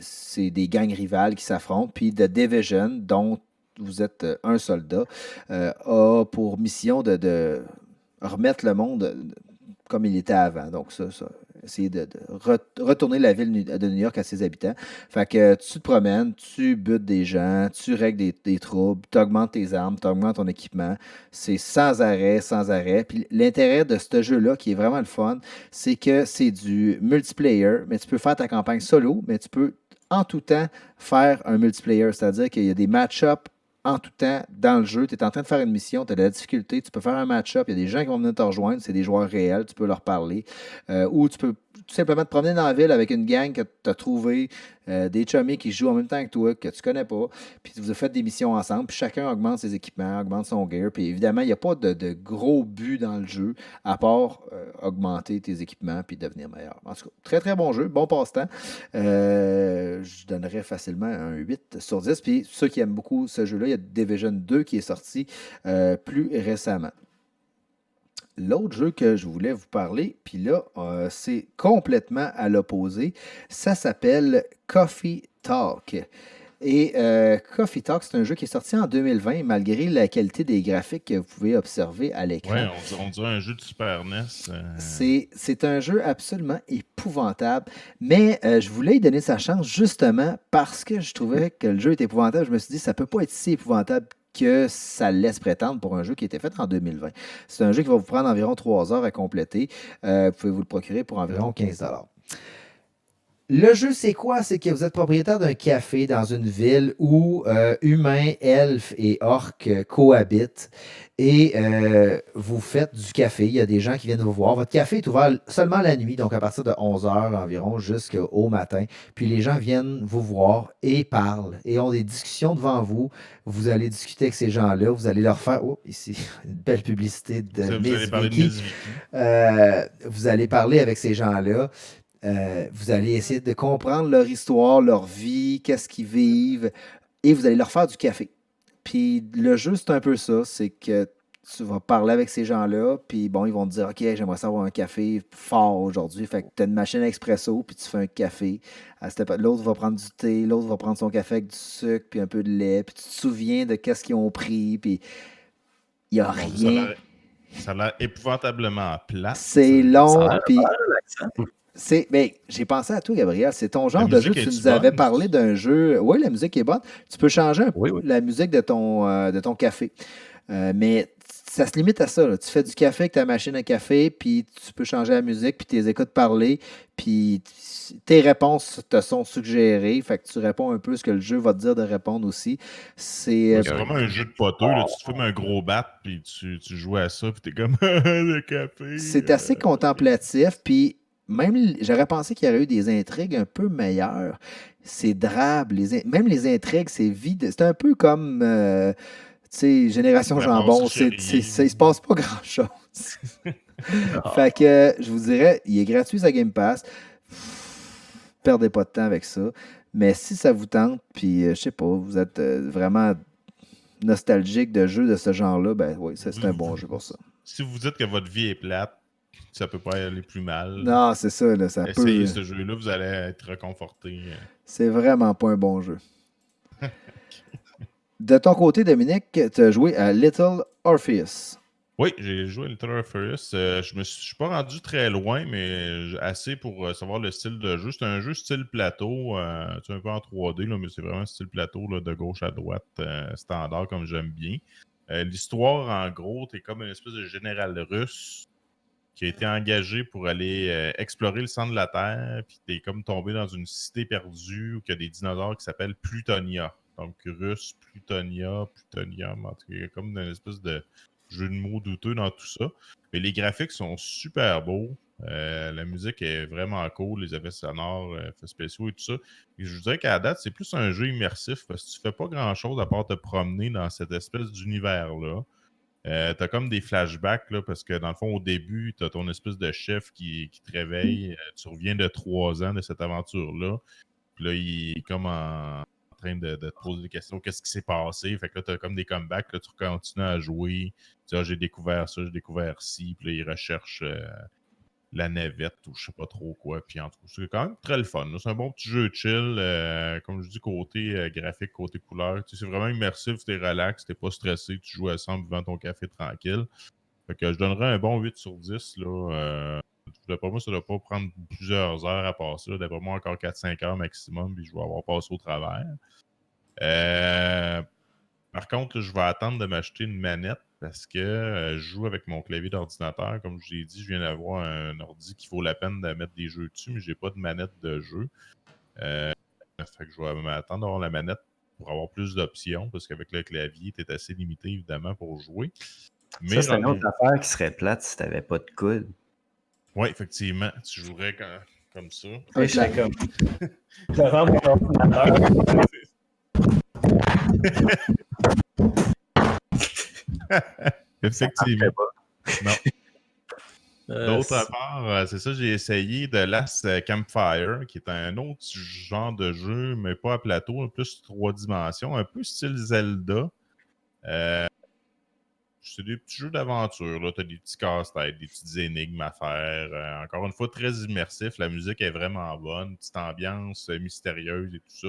c'est des gangs rivales qui s'affrontent. Puis The Division, dont vous êtes un soldat, a pour mission de remettre le monde comme il était avant. Donc, ça essayer de retourner la ville de New York à ses habitants. Fait que tu te promènes, tu butes des gens, tu règles des troubles, tu augmentes tes armes, tu augmentes ton équipement. C'est sans arrêt, sans arrêt. Puis l'intérêt de ce jeu-là, qui est vraiment le fun, c'est que c'est du multiplayer, mais tu peux faire ta campagne solo, mais tu peux en tout temps faire un multiplayer. C'est-à-dire qu'il y a des match-ups en tout temps dans le jeu. Tu es en train de faire une mission, tu as de la difficulté, tu peux faire un match-up, il y a des gens qui vont venir te rejoindre, c'est des joueurs réels, tu peux leur parler. Ou tu peux tout simplement te promener dans la ville avec une gang que tu as trouvé, des chummies qui jouent en même temps que toi, que tu connais pas, puis vous faites des missions ensemble, puis chacun augmente ses équipements, augmente son gear, puis évidemment, il n'y a pas de gros but dans le jeu, à part augmenter tes équipements puis devenir meilleur. En tout cas, très très bon jeu, bon passe-temps. Je donnerais facilement un 8/10, puis ceux qui aiment beaucoup ce jeu-là, il y a Division 2 qui est sorti plus récemment. L'autre jeu que je voulais vous parler, puis là, c'est complètement à l'opposé. Ça s'appelle Coffee Talk. Et Coffee Talk, c'est un jeu qui est sorti en 2020, malgré la qualité des graphiques que vous pouvez observer à l'écran. Ouais, on dirait un jeu de Super NES. C'est un jeu absolument épouvantable, mais je voulais lui donner sa chance justement parce que je trouvais que le jeu était épouvantable. Je me suis dit, ça peut pas être si épouvantable que ça laisse prétendre pour un jeu qui a été fait en 2020. C'est un jeu qui va vous prendre environ 3 heures à compléter. Vous pouvez vous le procurer pour environ 15$. Le jeu, c'est quoi? C'est que vous êtes propriétaire d'un café dans une ville où humains, elfes et orques cohabitent et vous faites du café. Il y a des gens qui viennent vous voir. Votre café est ouvert seulement la nuit, donc à partir de 11h environ jusqu'au matin. Puis les gens viennent vous voir et parlent et ont des discussions devant vous. Vous allez discuter avec ces gens-là. Vous allez leur faire... Oh, ici, une belle publicité de Miss Vicky. Vous allez parler avec ces gens-là. Vous allez essayer de comprendre leur histoire, leur vie, qu'est-ce qu'ils vivent, et vous allez leur faire du café. Puis le jeu, c'est un peu ça, c'est que tu vas parler avec ces gens-là, puis bon, ils vont te dire, OK, j'aimerais savoir un café fort aujourd'hui. Fait que tu as une machine expresso, puis tu fais un café. L'autre va prendre du thé, l'autre va prendre son café avec du sucre, puis un peu de lait, puis tu te souviens de qu'est-ce qu'ils ont pris, puis il n'y a rien. Ça a l'air épouvantablement plat. C'est long, puis... j'ai pensé à toi, Gabriel. C'est ton genre de jeu. Tu nous avais parlé d'un jeu. Oui, la musique est bonne. Tu peux changer un peu la musique de ton café. Mais ça se limite à ça. Là. Tu fais du café avec ta machine à café, puis tu peux changer la musique, puis tu les écoutes parler, puis tes réponses te sont suggérées. Fait que tu réponds un peu ce que le jeu va te dire de répondre aussi. C'est vraiment un jeu de poteux. Là. Tu te fumes un gros bat, puis tu joues à ça, puis t'es comme le café. C'est assez contemplatif, puis même, j'aurais pensé qu'il y aurait eu des intrigues un peu meilleures. C'est drabe. Même les intrigues, c'est vide. C'est un peu comme, Génération Jambon. Il se passe pas grand-chose. Fait que, je vous dirais, il est gratuit sur Game Pass. Perdez pas de temps avec ça. Mais si ça vous tente, puis, je sais pas, vous êtes vraiment nostalgique de jeux de ce genre-là, ben oui, c'est un bon jeu pour ça. Si vous dites que votre vie est plate, ça peut pas aller plus mal. Non, c'est ça. Là, essayez ce jeu-là, vous allez être réconforté. C'est vraiment pas un bon jeu. De ton côté, Dominique, tu as joué à Little Orpheus. Oui, j'ai joué à Little Furious. Je suis pas rendu très loin, mais assez pour savoir le style de jeu. C'est un jeu style plateau, c'est un peu en 3D, là, mais c'est vraiment style plateau là, de gauche à droite, standard comme j'aime bien. L'histoire, en gros, t'es comme une espèce de général russe qui a été engagé pour aller explorer le centre de la Terre, puis t'es comme tombé dans une cité perdue où il y a des dinosaures qui s'appellent Plutonia. Donc russe, Plutonia, Plutonium, en tout cas, il y a comme une espèce de jeu de mots douteux dans tout ça. Mais les graphiques sont super beaux. La musique est vraiment cool, les effets sonores, effets spéciaux et tout ça. Et je vous dirais qu'à la date, c'est plus un jeu immersif parce que tu fais pas grand-chose à part te promener dans cette espèce d'univers-là. T'as comme des flashbacks, là, parce que dans le fond, au début, t'as ton espèce de chef qui te réveille. Tu reviens de 3 ans de cette aventure-là. Puis là, il est comme en train de te poser des questions. Qu'est-ce qui s'est passé? Fait que là, t'as comme des comebacks. Là, tu continues à jouer. Tu dis, j'ai découvert ça, j'ai découvert ci. Puis là, il recherche la navette ou je sais pas trop quoi. Puis en tout cas, c'est quand même très le fun. Là. C'est un bon petit jeu chill. Comme je dis, côté graphique, côté couleur. Tu sais, c'est vraiment immersif, t'es relax, t'es pas stressé, tu joues ensemble devant ton café tranquille. Fait que je donnerais un bon 8 sur 10. Là. D'après moi, ça doit pas prendre plusieurs heures à passer. Là. D'après moi, encore 4-5 heures maximum, puis je vais avoir passé au travers. Par contre, là, je vais attendre de m'acheter une manette parce que je joue avec mon clavier d'ordinateur. Comme je l'ai dit, je viens d'avoir un ordi qui vaut la peine de mettre des jeux dessus, mais j'ai pas de manette de jeu. Fait que je vais m'attendre d'avoir la manette pour avoir plus d'options parce qu'avec le clavier, tu es assez limité évidemment pour jouer. Mais ça, c'est une autre affaire qui serait plate si tu n'avais pas de coude. Oui, effectivement. Tu jouerais comme ça. Je serais comme devant mon ordinateur. Effectivement. Non. D'autre part, c'est ça, j'ai essayé The Last Campfire, qui est un autre genre de jeu, mais pas à plateau, plus 3 dimensions, un peu style Zelda. C'est des petits jeux d'aventure, là. T'as des petits casse-têtes, des petites énigmes à faire. Encore une fois, très immersif. La musique est vraiment bonne. Petite ambiance mystérieuse et tout ça.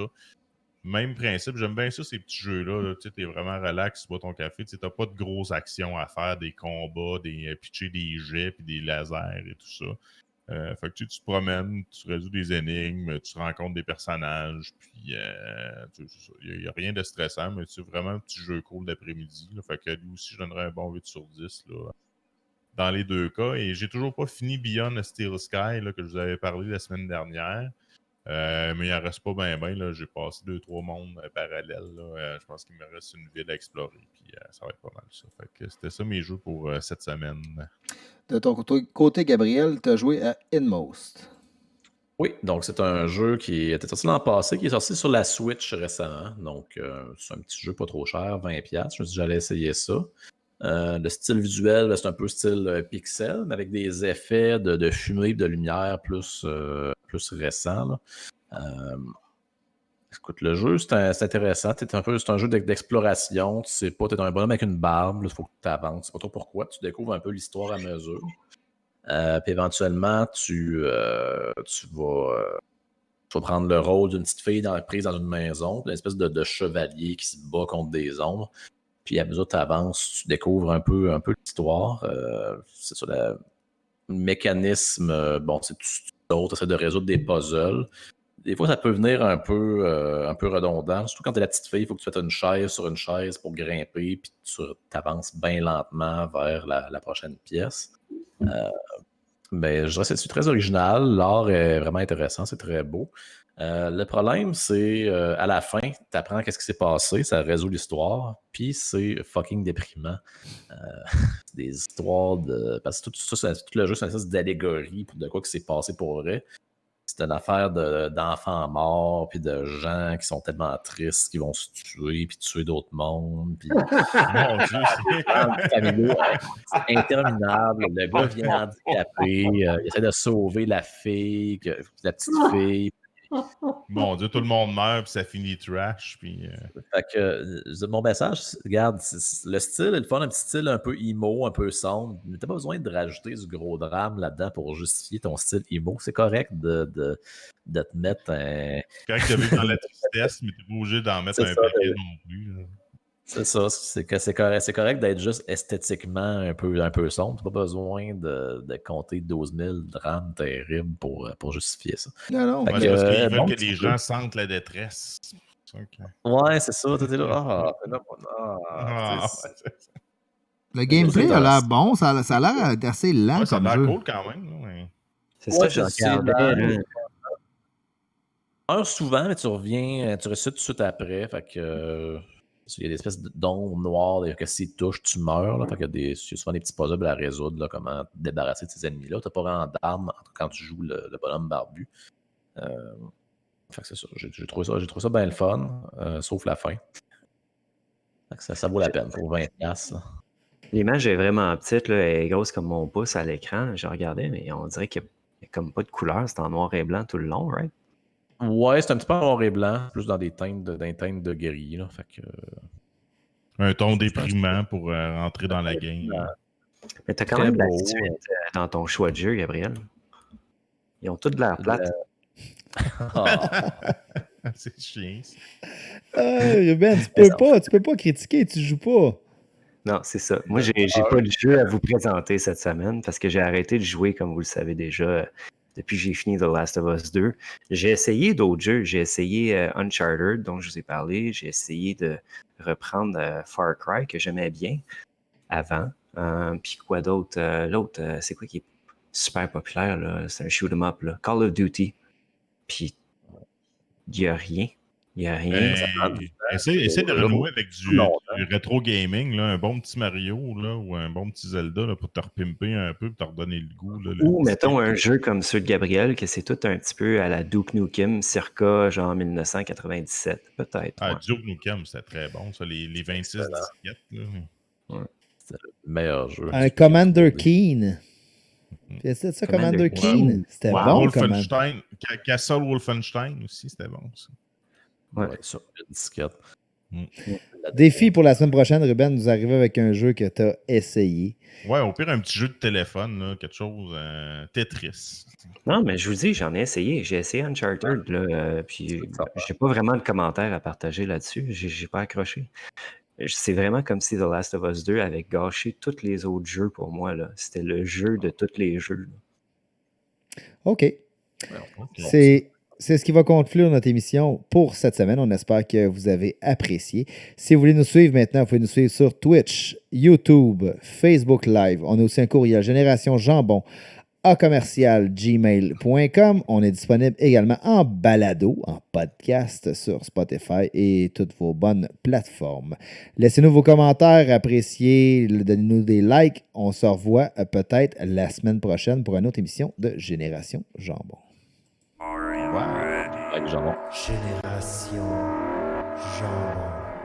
Même principe, j'aime bien ça, ces petits jeux-là. Là. Tu sais, t'es vraiment relax, tu bois ton café. Tu sais, t'as pas de grosses actions à faire, des combats, pitcher des jets, puis des lasers et tout ça. Fait que tu te promènes, tu résous des énigmes, tu rencontres des personnages, puis il n'y a rien de stressant, mais c'est vraiment un petit jeu cool d'après-midi. Là. Fait que lui aussi, je donnerais un bon 8 sur 10 là, dans les deux cas. Et j'ai toujours pas fini Beyond the Steel Sky, là, que je vous avais parlé la semaine dernière. Mais il en reste pas bien. J'ai passé 2-3 mondes parallèles. Là. Je pense qu'il me reste une ville à explorer. Puis ça va être pas mal ça. Fait que c'était ça mes jeux pour cette semaine. De ton côté, Gabriel, tu as joué à Inmost. Oui, donc c'est un jeu qui était sorti l'an passé, qui est sorti sur la Switch récemment. Donc c'est un petit jeu pas trop cher, 20$. Je me suis dit j'allais essayer ça. Le style visuel, c'est un peu style pixel, mais avec des effets de fumée et de lumière plus récents. Écoute, le jeu, c'est intéressant. C'est un jeu d'exploration. Tu sais pas, t'es un bonhomme avec une barbe. Il faut que tu avances. C'est pas trop pourquoi. Tu découvres un peu l'histoire à mesure. Puis éventuellement, tu vas prendre le rôle d'une petite fille prise dans une maison, une espèce de chevalier qui se bat contre des ombres. Puis à mesure que tu avances, tu découvres un peu l'histoire. C'est ça, le mécanisme. C'est tout d'autre. Tu essaies de résoudre des puzzles. Des fois, ça peut venir un peu redondant. Surtout quand tu es la petite fille, il faut que tu fasses une chaise sur une chaise pour grimper, puis tu avances bien lentement vers la prochaine pièce. Mais je dirais que c'est très original. L'art est vraiment intéressant, c'est très beau. Le problème, c'est à la fin, tu apprends qu'est-ce qui s'est passé, ça résout l'histoire, puis c'est fucking déprimant. C'est des histoires de. Parce que tout le jeu, c'est une espèce d'allégorie de quoi qui s'est passé pour vrai. C'est une affaire d'enfants morts, puis de gens qui sont tellement tristes qu'ils vont se tuer, puis tuer d'autres mondes. Puis... Mon Dieu, c'est interminable. Le gars vient handicapé, il essaie de sauver la fille, la petite fille. Mon Dieu, tout le monde meurt, puis ça finit trash. Puis, Fait que mon message, regarde, le style est le fun, un petit style un peu emo, un peu sombre. Mais t'as pas besoin de rajouter du gros drame là-dedans pour justifier ton style emo. C'est correct de te mettre un. C'est correct de vivre dans la tristesse, mais t'es pas obligé d'en mettre un paquet non plus. Là. C'est ça, c'est correct d'être juste esthétiquement un peu sombre. Tu n'as pas besoin de compter 12 000 drames terribles pour justifier ça. Non. Ouais, c'est parce qu'ils veulent que les gens sentent la détresse. Ouais, c'est ça. Tu es là. Le gameplay a l'air bon, ça a l'air assez lent ça a comme l'air jeu. cool quand même. Ouais. C'est ça, je regardais. Souvent, mais tu reviens, tu restes tout de suite après. Fait que il y a des espèces d'ombres noires que s'ils touchent, tu meurs. Là, fait qu'il y a souvent des petits puzzles à résoudre, là, comment te débarrasser de ces ennemis-là. Tu n'as pas vraiment d'armes quand tu joues le bonhomme barbu. Fait que c'est ça. J'ai trouvé ça bien le fun, sauf la fin. Fait que ça vaut la peine pour 20$. L'image est vraiment petite, là, elle est grosse comme mon pouce à l'écran. Je regardais, mais on dirait qu'il n'y a comme pas de couleur. C'est en noir et blanc tout le long, right? Ouais, c'est un petit peu en noir et blanc, plus dans des teintes de gris. Là, fait que, un ton déprimant pour rentrer dans la game. Mais t'as quand même de la suite dans ton choix de jeu, Gabriel. Ils ont toutes de l'air plate. C'est chiant. Ruben, tu peux pas critiquer, tu joues pas. Non, c'est ça. Moi, j'ai pas de jeu à vous présenter cette semaine parce que j'ai arrêté de jouer, comme vous le savez déjà, depuis que j'ai fini The Last of Us 2. J'ai essayé d'autres jeux. J'ai essayé Uncharted, dont je vous ai parlé. J'ai essayé de reprendre Far Cry, que j'aimais bien avant. Puis quoi d'autre? L'autre, c'est quoi qui est super populaire, là? C'est un shoot 'em up, là. Call of Duty. Puis, il n'y a rien. Il n'y a rien. Essaye de renouer avec du rétro gaming, là, un bon petit Mario là, ou un bon petit Zelda là, pour te repimper un peu, pour te redonner le goût. Là, ou mettons un jeu comme ceux de Gabriel, que c'est tout un petit peu à la Duke Nukem, circa genre 1997, peut-être. Ah, Duke Nukem, c'était très bon, ça, les 26 disquettes. Ouais. C'était le meilleur jeu. Un Commander Keen. C'est ça, Commander Keen. C'était bon, Wolfenstein, Castle Wolfenstein aussi, c'était bon, ça. Ouais, sur une disquette. Défi pour la semaine prochaine, Ruben, nous arriver avec un jeu que tu as essayé. Ouais, au pire, un petit jeu de téléphone, là, quelque chose, Tetris. Non, mais je vous dis, j'en ai essayé. J'ai essayé Uncharted, là, puis j'ai pas vraiment de commentaires à partager là-dessus. J'ai pas accroché. C'est vraiment comme si The Last of Us 2 avait gâché tous les autres jeux pour moi, là. C'était le jeu de tous les jeux, là. OK. C'est ce qui va conclure notre émission pour cette semaine. On espère que vous avez apprécié. Si vous voulez nous suivre maintenant, vous pouvez nous suivre sur Twitch, YouTube, Facebook Live. On a aussi un courriel générationjambon@gmail.com. On est disponible également en balado, en podcast sur Spotify et toutes vos bonnes plateformes. Laissez-nous vos commentaires, appréciez, donnez-nous des likes. On se revoit peut-être la semaine prochaine pour une autre émission de Génération Jambon. Avec Jambon. Génération Jambon.